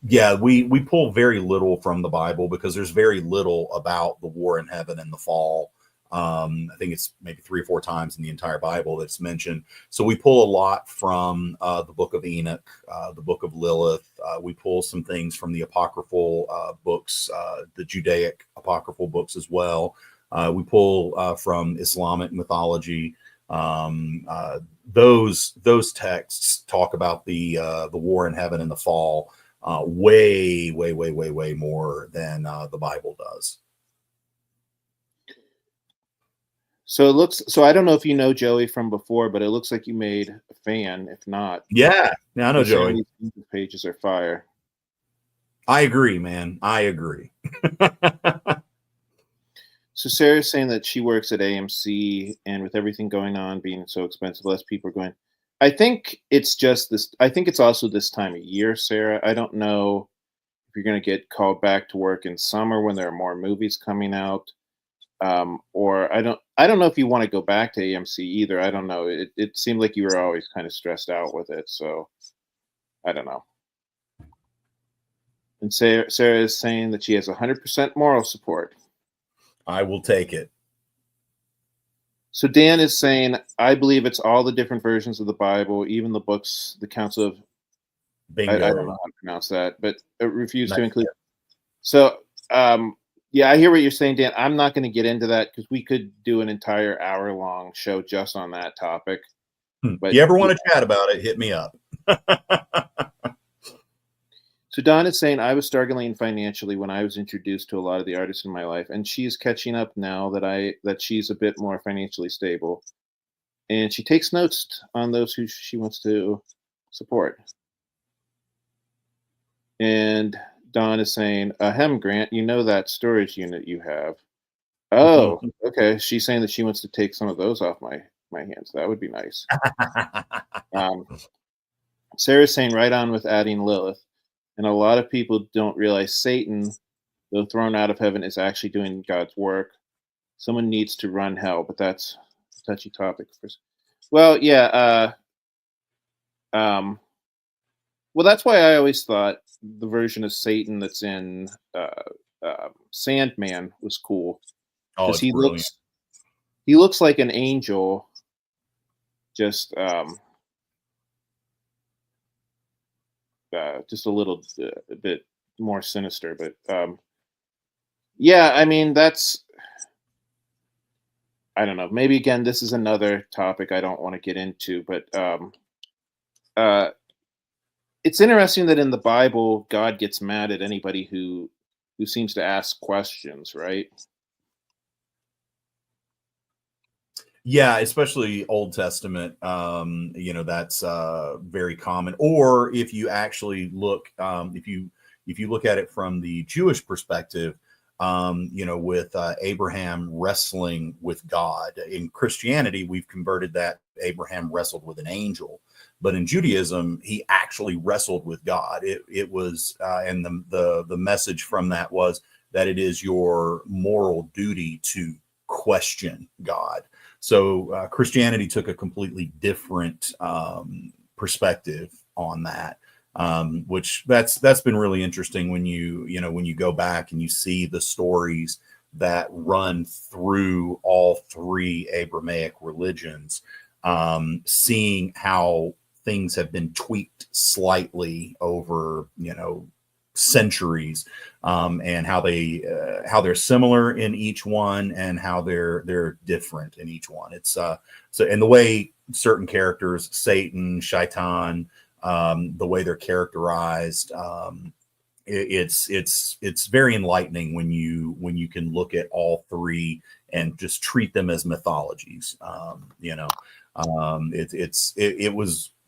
Yeah, we pull very little from the Bible because there's very little about the war in heaven and the fall. I think it's maybe 3 or 4 times in the entire Bible that's mentioned. So we pull a lot from the book of Enoch, the book of Lilith. We pull some things from the apocryphal books, the Judaic apocryphal books as well. We pull from Islamic mythology. Those texts talk about the war in heaven and the fall way more than the Bible does. So it looks. So I don't know if you know Joey from before, but it looks like you made a fan. If not, yeah, I know Joey. These pages are fire. I agree, man. I agree. So Sarah's saying that she works at AMC, and with everything going on being so expensive, less people are going. I think it's just this. I think it's also this time of year, Sarah. I don't know if you're going to get called back to work in summer when there are more movies coming out. Or I don't know if you want to go back to AMC either. I don't know. It seemed like you were always kind of stressed out with it. So I don't know. And Sarah is saying that she has 100% moral support. I will take it. So Dan is saying, I believe it's all the different versions of the Bible, even the books, the Council of Bingo. I don't know how to pronounce that, but it refused to include. So yeah, I hear what you're saying, Dan. I'm not going to get into that because we could do an entire hour-long show just on that topic. But you ever want to chat about it, hit me up. So Don is saying, I was struggling financially when I was introduced to a lot of the artists in my life, and she's catching up now that she's a bit more financially stable. And she takes notes on those who she wants to support. And Don is saying, Grant, you know that storage unit you have. Oh, okay. She's saying that she wants to take some of those off my hands. That would be nice. Sarah's saying, right on with adding Lilith. And a lot of people don't realize Satan, though thrown out of heaven, is actually doing God's work. Someone needs to run hell, but that's a touchy topic. Well, yeah. Well, that's why I always thought the version of Satan that's in Sandman was cool. Oh, he looks like an angel. Just just a little a bit more sinister. But yeah, I mean, that's, I don't know. Maybe again, this is another topic I don't want to get into, but uh, it's interesting that in the Bible, God gets mad at anybody who seems to ask questions, right? Yeah, especially Old Testament. That's very common. Or if you actually look, if you look at it from the Jewish perspective, with Abraham wrestling with God. In Christianity, we've converted that Abraham wrestled with an angel, but in Judaism, he actually wrestled with God. It was, and the message from that was that it is your moral duty to question God. So Christianity took a completely different perspective on that, which that's been really interesting when when you go back and you see the stories that run through all three Abrahamic religions, seeing how things have been tweaked slightly over centuries, and how they're similar in each one and how they're different in each one. It's so, and the way certain characters, Satan, Shaitan, the way they're characterized, it's very enlightening when you can look at all three and just treat them as mythologies.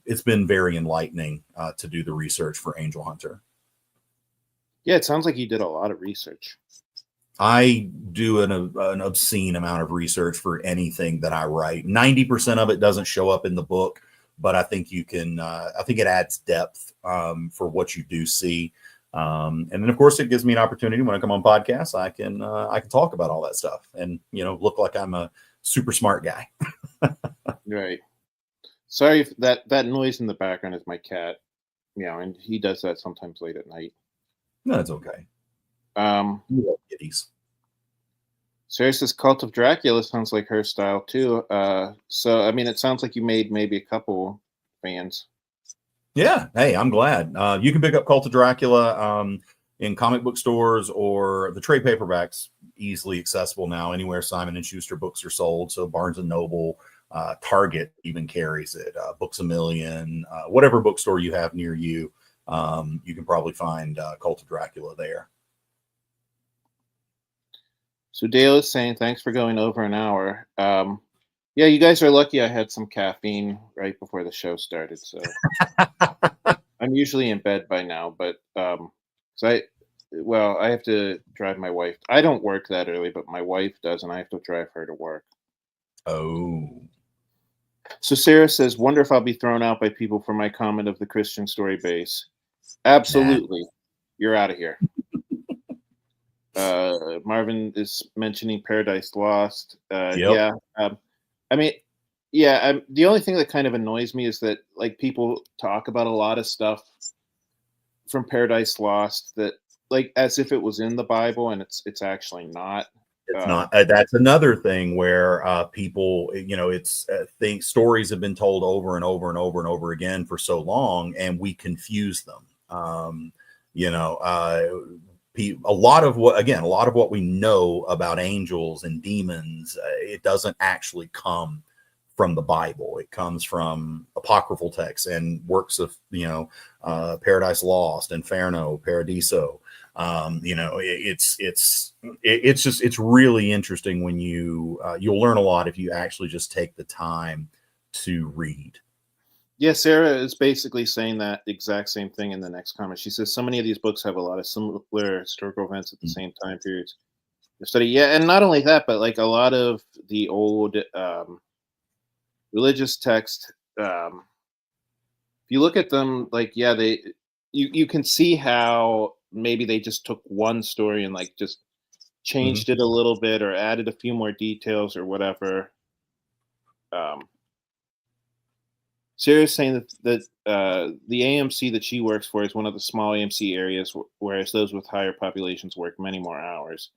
It's been very enlightening to do the research for Angel Hunter. Yeah, it sounds like you did a lot of research. I do an obscene amount of research for anything that I write. 90% of it doesn't show up in the book, but I think you can. I think it adds depth for what you do see, and then of course it gives me an opportunity when I come on podcasts. I can talk about all that stuff and look like I'm a super smart guy. Right. Sorry if that noise in the background is my cat. Yeah, and he does that sometimes late at night. No, it's okay. You love kitties. Sarah says Cult of Dracula sounds like her style too. So I mean, it sounds like you made maybe a couple fans. Yeah. Hey, I'm glad. You can pick up Cult of Dracula in comic book stores, or the trade paperbacks easily accessible now anywhere Simon and Schuster books are sold. So Barnes and Noble, Target even carries it. Books A Million, whatever bookstore you have near you, you can probably find Cult of Dracula there. So Dale is saying, thanks for going over an hour. Yeah, you guys are lucky I had some caffeine right before the show started. So I'm usually in bed by now, but I have to drive my wife. I don't work that early, but my wife does, and I have to drive her to work. Oh. So Sarah says, wonder if I'll be thrown out by people for my comment of the Christian story base. Absolutely. You're out of here. Marvin is mentioning Paradise Lost. Yep. Yeah. I mean, yeah. The only thing that kind of annoys me is that like people talk about a lot of stuff from Paradise Lost that like as if it was in the Bible, and it's actually not. It's not. That's another thing where people, it's stories have been told over and over and over and over again for so long, and we confuse them. A lot of what we know about angels and demons, it doesn't actually come from the Bible. It comes from apocryphal texts and works of Paradise Lost, Inferno, Paradiso. It's really interesting when you'll learn a lot if you actually just take the time to read. Yeah, Sarah is basically saying that exact same thing in the next comment. She says so many of these books have a lot of similar historical events at the same time periods to study. Yeah, and not only that, but like a lot of the old religious text, if you look at them, like you can see how maybe they just took one story and like just changed it a little bit or added a few more details or whatever. Sarah's saying that the AMC that she works for is one of the small AMC areas, whereas those with higher populations work many more hours.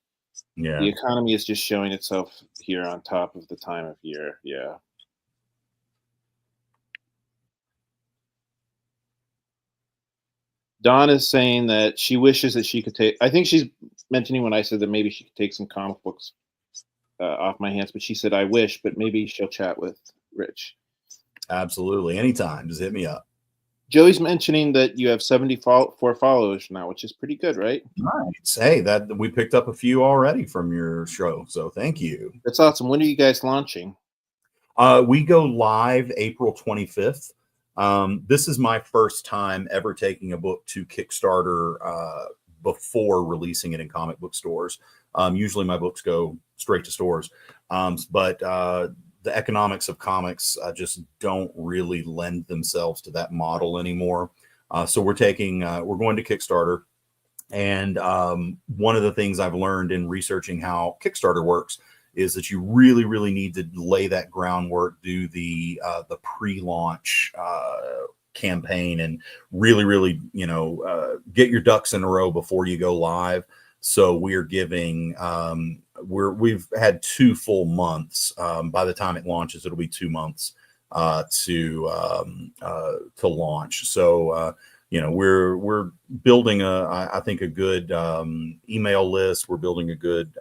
Yeah. The economy is just showing itself here on top of the time of year. Yeah. Dawn is saying that she wishes that she could take. I think she's mentioning when I said that maybe she could take some comic books off my hands, but she said I wish, but maybe she'll chat with Rich. Absolutely, anytime, just hit me up. Joey's mentioning that you have 74 followers now, which is pretty good, right? Nice. Hey, that we picked up a few already from your show, so thank you. That's awesome. When are you guys launching? We go live April 25th. This is my first time ever taking a book to Kickstarter before releasing it in comic book stores. Usually my books go straight to stores, but the economics of comics just don't really lend themselves to that model anymore. So we're going to Kickstarter. And one of the things I've learned in researching how Kickstarter works is that you really, really need to lay that groundwork, do the pre-launch campaign, and really, get your ducks in a row before you go live. So we're giving, we've had 2 full months. By the time it launches, it'll be 2 months to launch. So we're building I think a good email list. We're building a good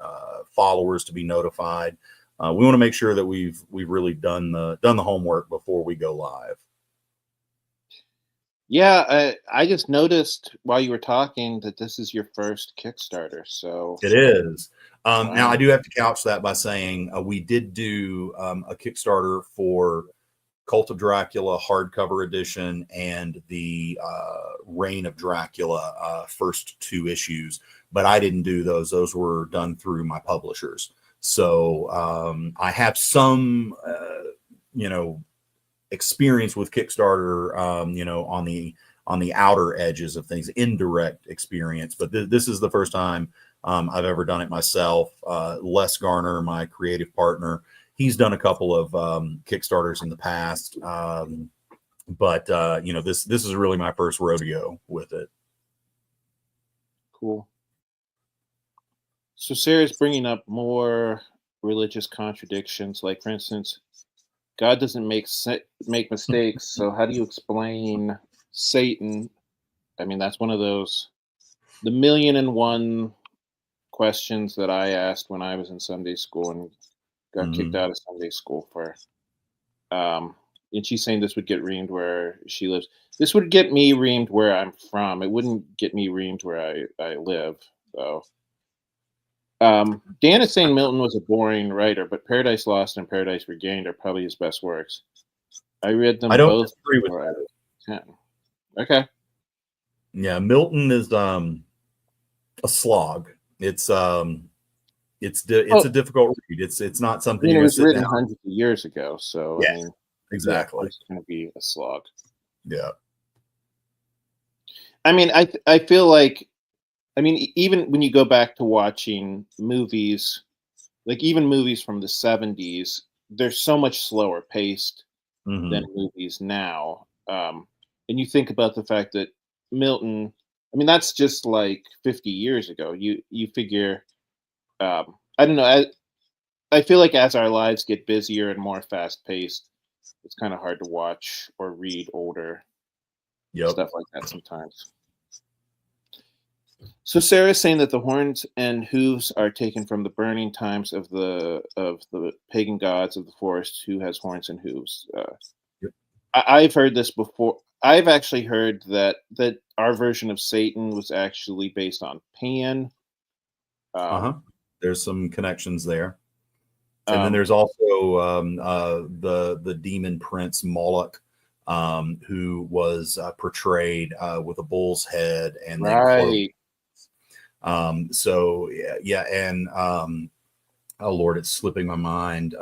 followers to be notified. We want to make sure that we've really done the homework before we go live. Yeah, I just noticed while you were talking that this is your first Kickstarter. So It is. Wow. Now I do have to couch that by saying we did do a Kickstarter for Cult of Dracula hardcover edition and the Reign of Dracula first 2 issues, but I didn't do those. Those were done through my publishers. So I have some, experience with Kickstarter, on the outer edges of things, indirect experience. But this is the first time I've ever done it myself. Les Garner, my creative partner, he's done a couple of Kickstarters in the past, but this is really my first rodeo with it. Cool. So Sarah's bringing up more religious contradictions, like for instance, God doesn't make mistakes. So how do you explain Satan? I mean, that's one of those the 1,000,001 questions that I asked when I was in Sunday school and got kicked out of Sunday school for. And she's saying this would get reamed where she lives. This would get me reamed where I'm from. It wouldn't get me reamed where I live, though. Dan is saying Milton was a boring writer, but Paradise Lost and Paradise Regained are probably his best works. I read them both. Disagree with that. 10. Okay. Yeah, Milton is a slog. It's a difficult read. It's not something it you was sit written down. hundreds of years ago, so Yeah, I mean, exactly. It's going to be a slog. Yeah. I mean, I feel like, even when you go back to watching movies, like even movies from the 70s, they're so much slower paced than movies now. And you think about the fact that Milton, that's just like 50 years ago. You figure, I don't know. I feel like as our lives get busier and more fast paced, it's kind of hard to watch or read older stuff like that sometimes. So Sarah's saying that the horns and hooves are taken from the burning times of the pagan gods of the forest, who has horns and hooves. I've heard this before. I've actually heard that our version of Satan was actually based on Pan. There's some connections there, and then there's also the demon prince Moloch, who was portrayed with a bull's head and then right. So yeah, and oh Lord, it's slipping my mind.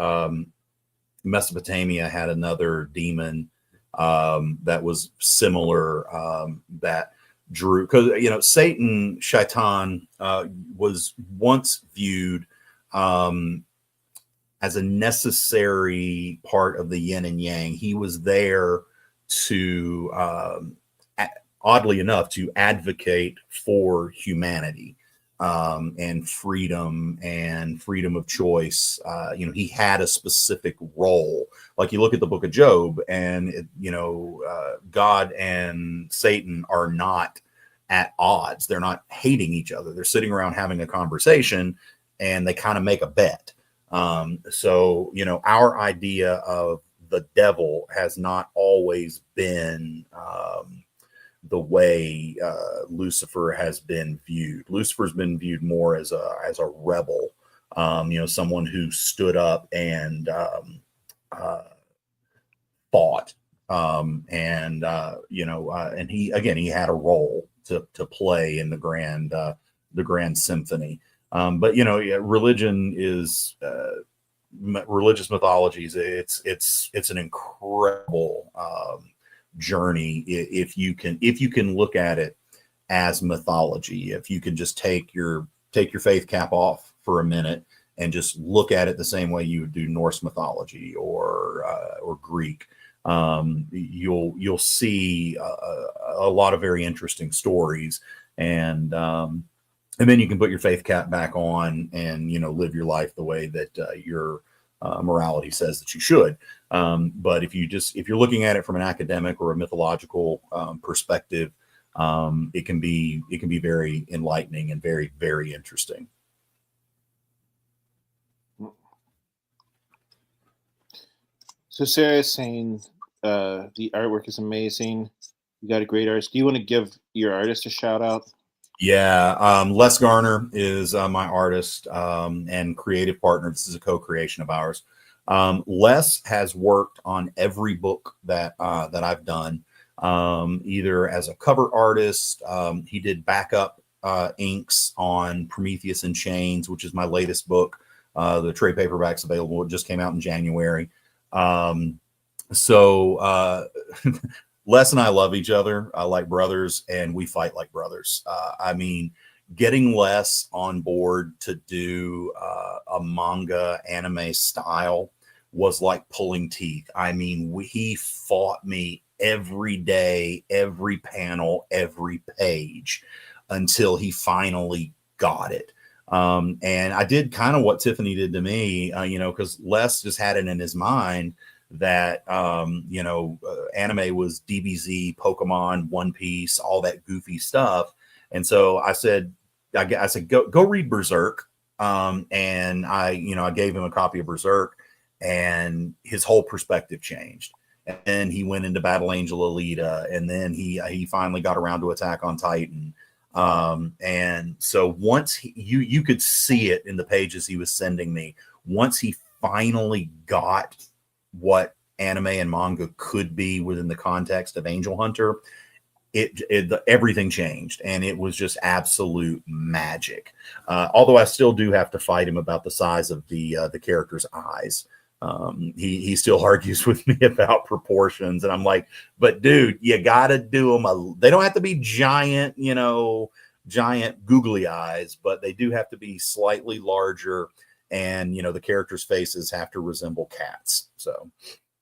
Mesopotamia had another demon that was similar, that drew, because Satan, Shaitan, was once viewed as a necessary part of the yin and yang. He was there to oddly enough, to advocate for humanity and freedom of choice. He had a specific role. Like you look at the book of Job, and God and Satan are not at odds. They're not hating each other. They're sitting around having a conversation, and they kind of make a bet. So, you know, our idea of the devil has not always been the way Lucifer has been viewed. Lucifer's been viewed more as a rebel, you know, someone who stood up and fought, and you know, and he had a role to play in the grand symphony. But you know, religion is religious mythologies. It's an incredible journey if you can look at it as mythology. If you can just take your faith cap off for a minute and just look at it the same way you would do Norse mythology or Greek, you'll see a lot of very interesting stories, and then you can put your faith cap back on and, you know, live your life the way that your morality says that you should. But if you're looking at it from an academic or a mythological perspective, it can be very enlightening and very, very interesting. So Sarah is saying the artwork is amazing. You got a great artist. Do you want to give your artist a shout out? Yeah, Les Garner is my artist and creative partner. This is a co-creation of ours. Les has worked on every book that I've done, either as a cover artist. He did backup inks on Prometheus and Chains, which is my latest book. The trade paperback's available. It just came out in January. So Les and I love each other like brothers, and we fight like brothers. I mean, getting Les on board to do a manga anime style was like pulling teeth. I mean, he fought me every day, every panel, every page until he finally got it. And I did kind of what Tiffany did to me, you know, because Les just had it in his mind that you know, anime was DBZ, Pokemon, One Piece, all that goofy stuff. And so I said go read Berserk. And I gave him a copy of Berserk, and his whole perspective changed. And then he went into Battle Angel Alita, and then he finally got around to Attack on Titan. And so once you could see it in the pages he was sending me, once he finally got what anime and manga could be within the context of Angel Hunter, everything changed, and it was just absolute magic. Although I still do have to fight him about the size of the character's eyes. He still argues with me about proportions, and I'm like, but dude, you gotta do them. They don't have to be giant, you know, giant googly eyes, but they do have to be slightly larger. And, you know, the characters' faces have to resemble cats. So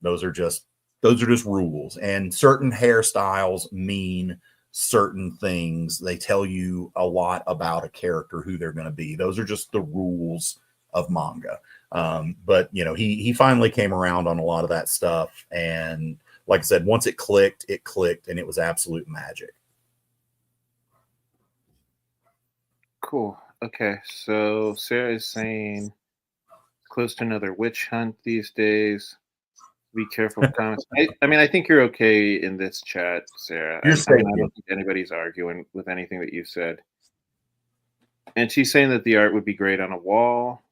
those are just rules. And certain hairstyles mean certain things. They tell you a lot about a character, who they're going to be. Those are just the rules of manga. But, you know, he finally came around on a lot of that stuff. And like I said, once it clicked, and it was absolute magic. Cool. Okay. So Sarah is saying close to another witch hunt these days. Be careful with comments. I mean, I think you're okay in this chat, Sarah. I don't think anybody's arguing with anything that you said. And she's saying that the art would be great on a wall.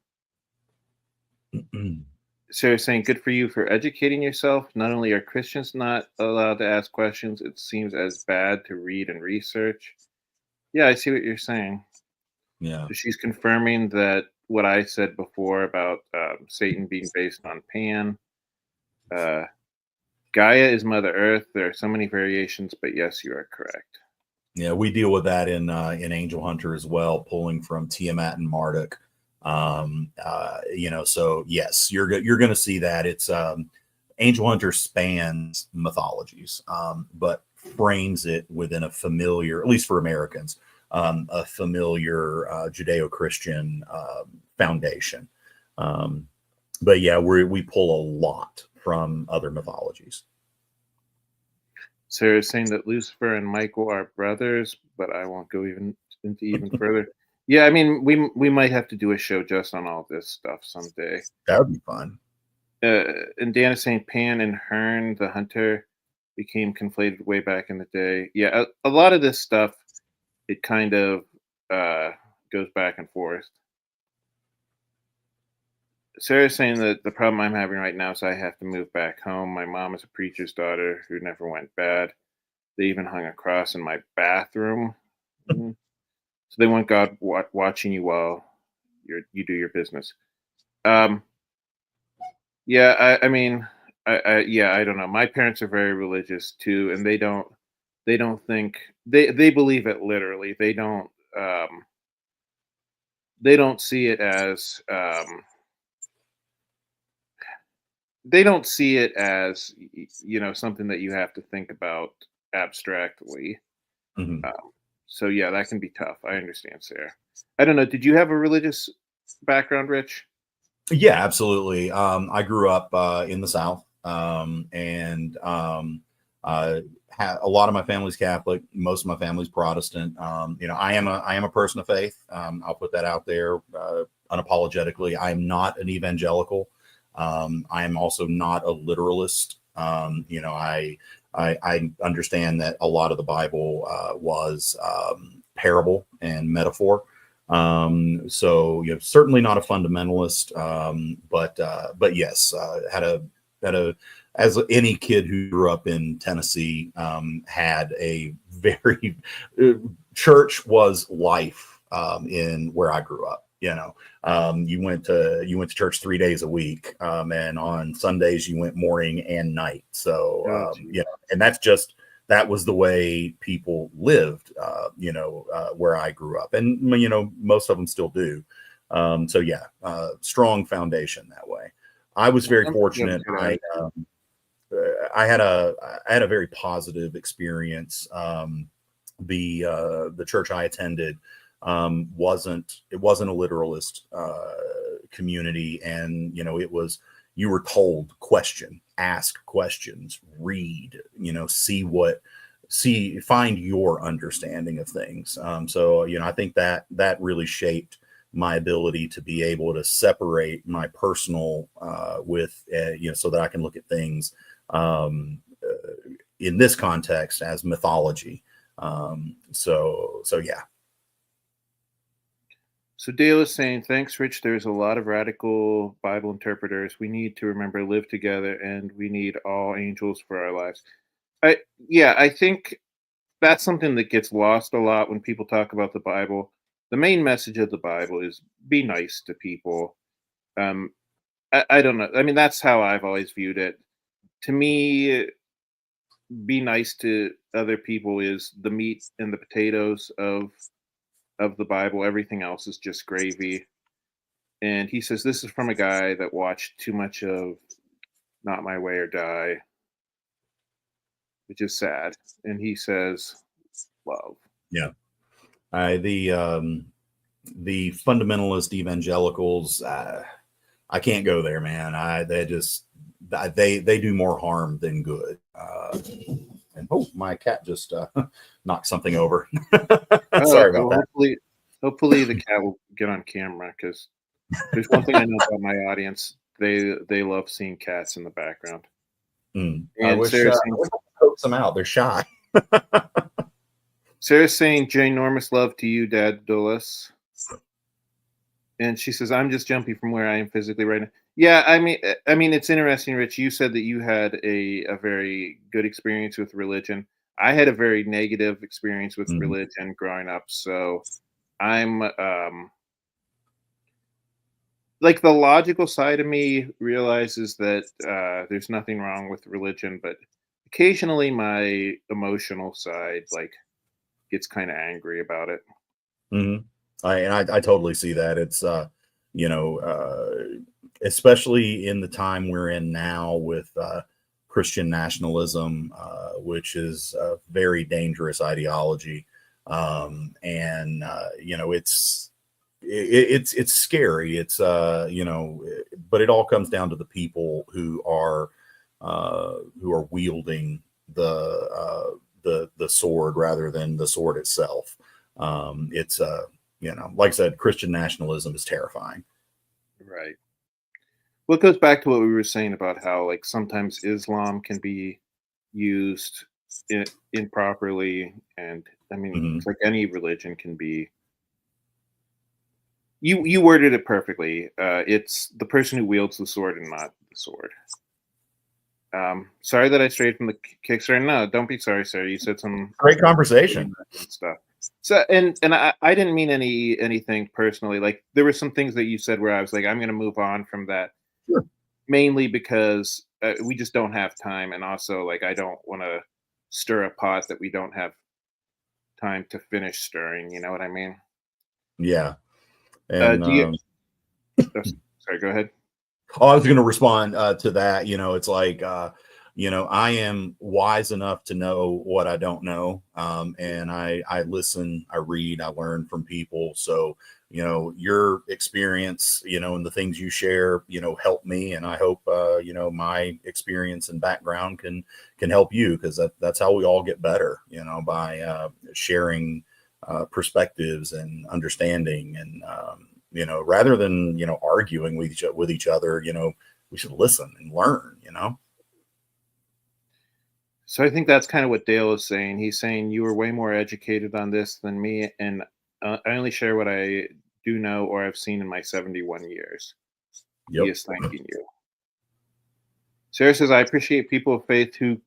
Sarah's saying, good for you for educating yourself. Not only are Christians not allowed to ask questions, it seems as bad to read and research. Yeah, I see what you're saying. Yeah. So she's confirming that what I said before about Satan being based on Pan. Gaia is Mother Earth. There are so many variations, but yes, you are correct. Yeah, we deal with that in Angel Hunter as well, pulling from Tiamat and Marduk. You know, so yes, you're going to see that. It's Angel Hunter spans mythologies, but frames it within a familiar, at least for Americans, a familiar Judeo-Christian foundation. But yeah, we pull a lot from other mythologies. Sarah's saying that Lucifer and Michael are brothers, but I won't go even further. Yeah, I mean, we might have to do a show just on all this stuff someday. That would be fun. And Dan is saying Pan and Hearn, the hunter, became conflated way back in the day. Yeah, a lot of this stuff, it kind of goes back and forth. Sarah's saying that the problem I'm having right now is I have to move back home. My mom is a preacher's daughter who never went bad. They even hung a cross in my bathroom. So they want God watching you while you do your business. Yeah, I mean, yeah, I don't know. My parents are very religious too, and they don't think they believe it literally. They don't see it as they don't see it as something that you have to think about abstractly. Mhm. So yeah, that can be tough. I understand, Sarah. I don't know. Did you have a religious background, Rich? Yeah, absolutely. I grew up in the South, and a lot of my family's Catholic. Most of my family's Protestant. I am a person of faith. I'll put that out there unapologetically. I am not an evangelical. I am also not a literalist. I understand that a lot of the Bible was parable and metaphor. So certainly not a fundamentalist, but yes, had a as any kid who grew up in Tennessee had a very church was life in where I grew up. You went to church 3 days a week, and on Sundays you went morning and night. So and that was the way people lived, where I grew up, and most of them still do. Strong foundation that way. I was very fortunate. I had a very positive experience. The church I attended wasn't a literalist community, and you were told ask questions, read, find your understanding of things. I think that really shaped my ability to be able to separate my personal with so that I can look at things in this context as mythology. Yeah. So Dale is saying, thanks, Rich. There's a lot of radical Bible interpreters. We need to remember live together, and we need all angels for our lives. I think that's something that gets lost a lot when people talk about the Bible. The main message of the Bible is be nice to people. I don't know. I mean, that's how I've always viewed it. To me, be nice to other people is the meat and the potatoes of the Bible. Everything else is just gravy. And he says this is from a guy that watched too much of Not My Way or Die, which is sad. And he says love. Yeah. The fundamentalist evangelicals, I can't go there, man. They do more harm than good. And my cat just knocked something over. Sorry about that. Hopefully the cat will get on camera, because there's one thing I know about my audience. They love seeing cats in the background. I wish I coax them out. They're shy. Sarah's saying ginormous love to you, Dad Dulles. And she says, I'm just jumpy from where I am physically right now. Yeah, I mean, it's interesting, Rich. You said that you had a very good experience with religion. I had a very negative experience with religion growing up. So I'm like, the logical side of me realizes that there's nothing wrong with religion, but occasionally my emotional side gets kind of angry about it. I totally see that. It's especially in the time we're in now with Christian nationalism, which is a very dangerous ideology. It's scary. It's but it all comes down to the people who are wielding the sword rather than the sword itself. It's like I said, Christian nationalism is terrifying. Right. Well, it goes back to what we were saying about how, like, sometimes Islam can be used improperly, and I mean, it's like any religion can be. You worded it perfectly. It's the person who wields the sword and not the sword. Sorry that I strayed from the Kickstarter. No, don't be sorry, sir. You said some Great conversation stuff. So and I didn't mean anything personally. Like, there were some things that you said where I was like, I'm going to move on from that. Sure. Mainly because we just don't have time, and also, like, I don't want to stir a pot that we don't have time to finish stirring. You know what I mean? Yeah. And do you? Sorry, go ahead. I was going to respond to that. It's like, I am wise enough to know what I don't know. And I listen, I read, I learn from people. So, your experience, and the things you share, help me. And I hope, my experience and background can help you, because that's how we all get better, by sharing perspectives and understanding. And, rather than, arguing with each other, we should listen and learn, So I think that's kind of what Dale is saying. He's saying you were way more educated on this than me, and I only share what I do know or have seen in my 71 years. Yep. He is thanking you. Sarah says, I appreciate people of faith who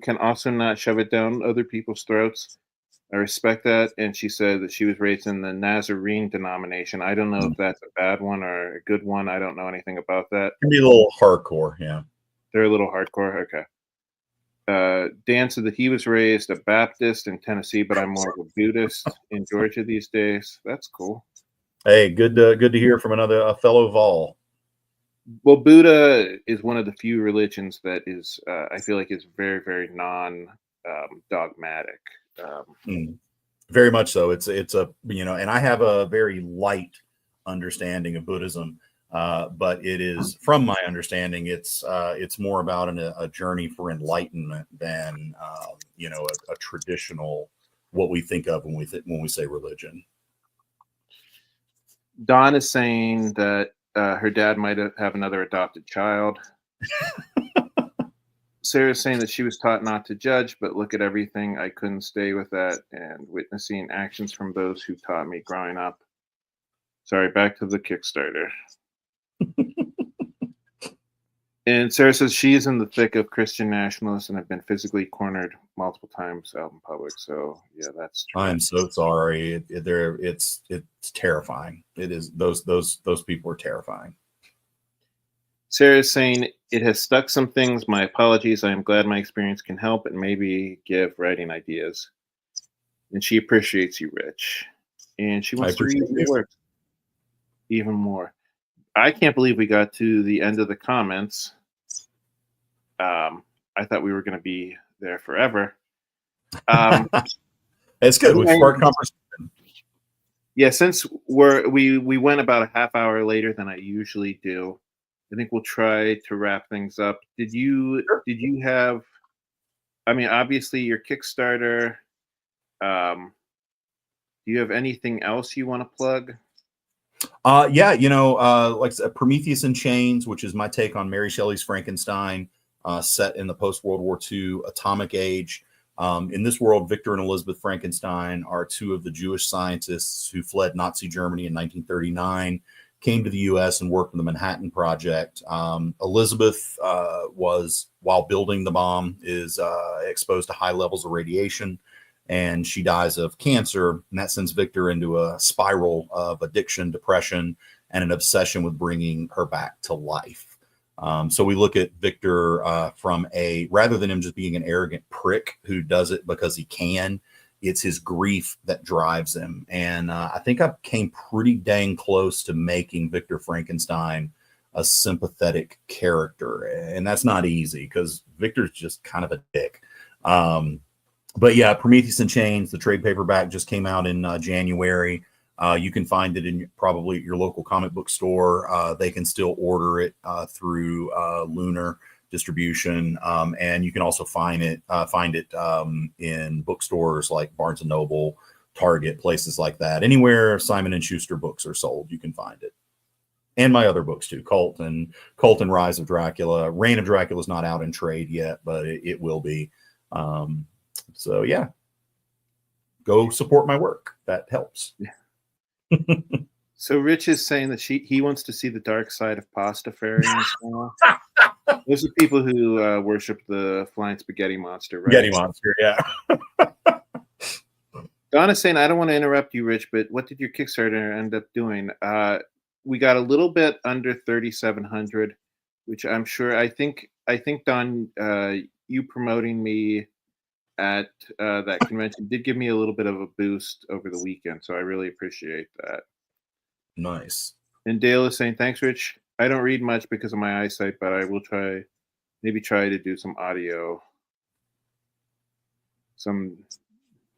can also not shove it down other people's throats. I respect that. And she said that she was raised in the Nazarene denomination. I don't know if that's a bad one or a good one. I don't know anything about that. It can be a little hardcore, yeah. They're a little hardcore, okay. Dan said that he was raised a Baptist in Tennessee, but I'm more of a Buddhist in Georgia these days. That's cool. Hey, good to hear from a fellow Vol. Well, Buddha is one of the few religions that is, I feel like, is very, very non-dogmatic. Very much so. It's a and I have a very light understanding of Buddhism. But it is, from my understanding, it's more about a journey for enlightenment than a traditional what we think of when we say religion. Dawn is saying that her dad might have another adopted child. Sarah's saying that she was taught not to judge, but look at everything. I couldn't stay with that, and witnessing actions from those who taught me growing up. Sorry, back to the Kickstarter. And Sarah says she is in the thick of Christian nationalists and have been physically cornered multiple times out in public. So yeah, that's true. I'm so sorry. It's terrifying. It is. Those people are terrifying. Sarah is saying it has stuck some things. My apologies. I am glad my experience can help and maybe give writing ideas. And she appreciates you, Rich. And she wants to read your work even more. I can't believe we got to the end of the comments. I thought we were going to be there forever. It's good. We sparked conversation. Yeah, since we went about a half hour later than I usually do, I think we'll try to wrap things up. Did you have? I mean, obviously your Kickstarter. Do you have anything else you want to plug? Yeah, like Prometheus in Chains, which is my take on Mary Shelley's Frankenstein, set in the post-World War II atomic age. In this world, Victor and Elizabeth Frankenstein are two of the Jewish scientists who fled Nazi Germany in 1939, came to the U.S. and worked on the Manhattan Project. Elizabeth was, while building the bomb, is exposed to high levels of radiation, and she dies of cancer, and that sends Victor into a spiral of addiction, depression, and an obsession with bringing her back to life. So we look at Victor from rather than him just being an arrogant prick who does it because he can, it's his grief that drives him. And I think I came pretty dang close to making Victor Frankenstein a sympathetic character. And that's not easy because Victor's just kind of a dick. But yeah, Prometheus in Chains, the trade paperback just came out in January. You can find it in probably your local comic book store. They can still order it through Lunar distribution, and you can also find it in bookstores like Barnes and Noble, Target, places like that. Anywhere Simon and Schuster books are sold, you can find it. And my other books too, Cult and Rise of Dracula. Reign of Dracula is not out in trade yet, but it will be. So yeah, go support my work. That helps. Yeah. So Rich is saying that he wants to see the dark side of pastafarians now. Those are people who worship the flying spaghetti monster, right? Spaghetti monster, yeah. Donna's saying, I don't want to interrupt you, Rich, but what did your Kickstarter end up doing? We got a little bit under 3,700, which I'm sure. I think Don, you promoting me at that convention did give me a little bit of a boost over the weekend, so I really appreciate that. Nice. And Dale is saying, thanks, Rich. I don't read much because of my eyesight, but I will try to do some audio. I'm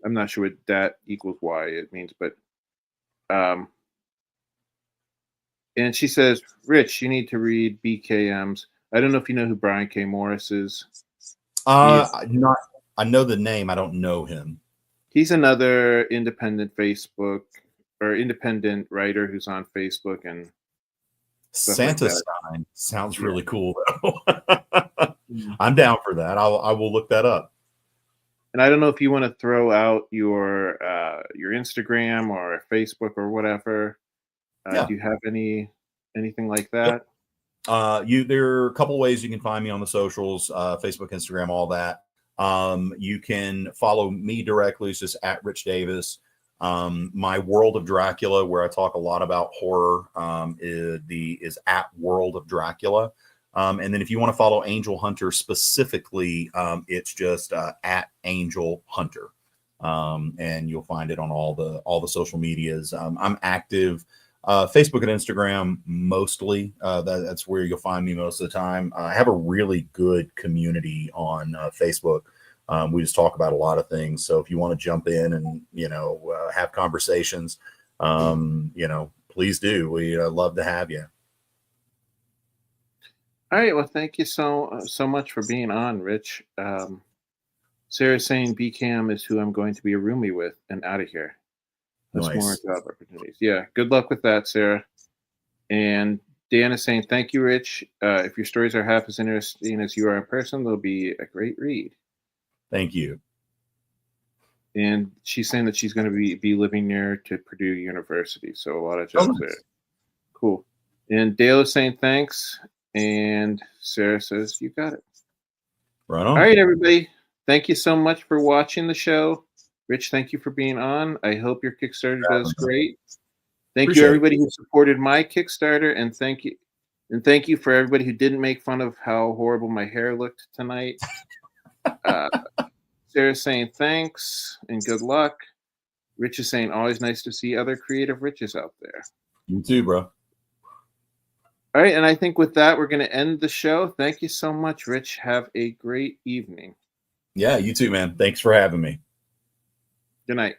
not sure what that equals Y it means, but and she says, Rich, you need to read BKM's. I don't know if you know who Brian K. Morris is. I know the name. I don't know him. He's another independent independent writer who's on Facebook and Santa Stein sounds really cool though. I'm down for that. I will look that up. And I don't know if you want to throw out your Instagram or Facebook or whatever. Do you have anything like that? There are a couple ways you can find me on the socials, Facebook, Instagram, all that. You can follow me directly. It's just at Rich Davis. My World of Dracula, where I talk a lot about horror, is at World of Dracula. And then if you want to follow Angel Hunter specifically, it's just at Angel Hunter. And you'll find it on all the social medias. I'm active Facebook and Instagram mostly. That's where you'll find me most of the time. I have a really good community on Facebook. We just talk about a lot of things. So if you want to jump in and have conversations, please do. We love to have you. All right. Well, thank you so much for being on, Rich. Sarah's saying BCAM is who I'm going to be a roomie with and out of here. That's Nice. more job opportunities. Yeah. Good luck with that, Sarah. And Dan is saying, thank you, Rich. If your stories are half as interesting as you are in person, they'll be a great read. Thank you. And she's saying that she's going to be living near to Purdue University. So a lot of jobs there. Cool. And Dale is saying thanks. And Sarah says, you got it. Right on. All right, everybody. Thank you so much for watching the show. Rich, thank you for being on. I hope your Kickstarter does great. Thank you, everybody who supported my Kickstarter. And thank you for everybody who didn't make fun of how horrible my hair looked tonight. Sarah's saying thanks and good luck. Rich is saying always nice to see other creative Riches out there. You too, bro. All right, and I think with that, we're going to end the show. Thank you so much, Rich. Have a great evening. Yeah, you too, man. Thanks for having me. Good night.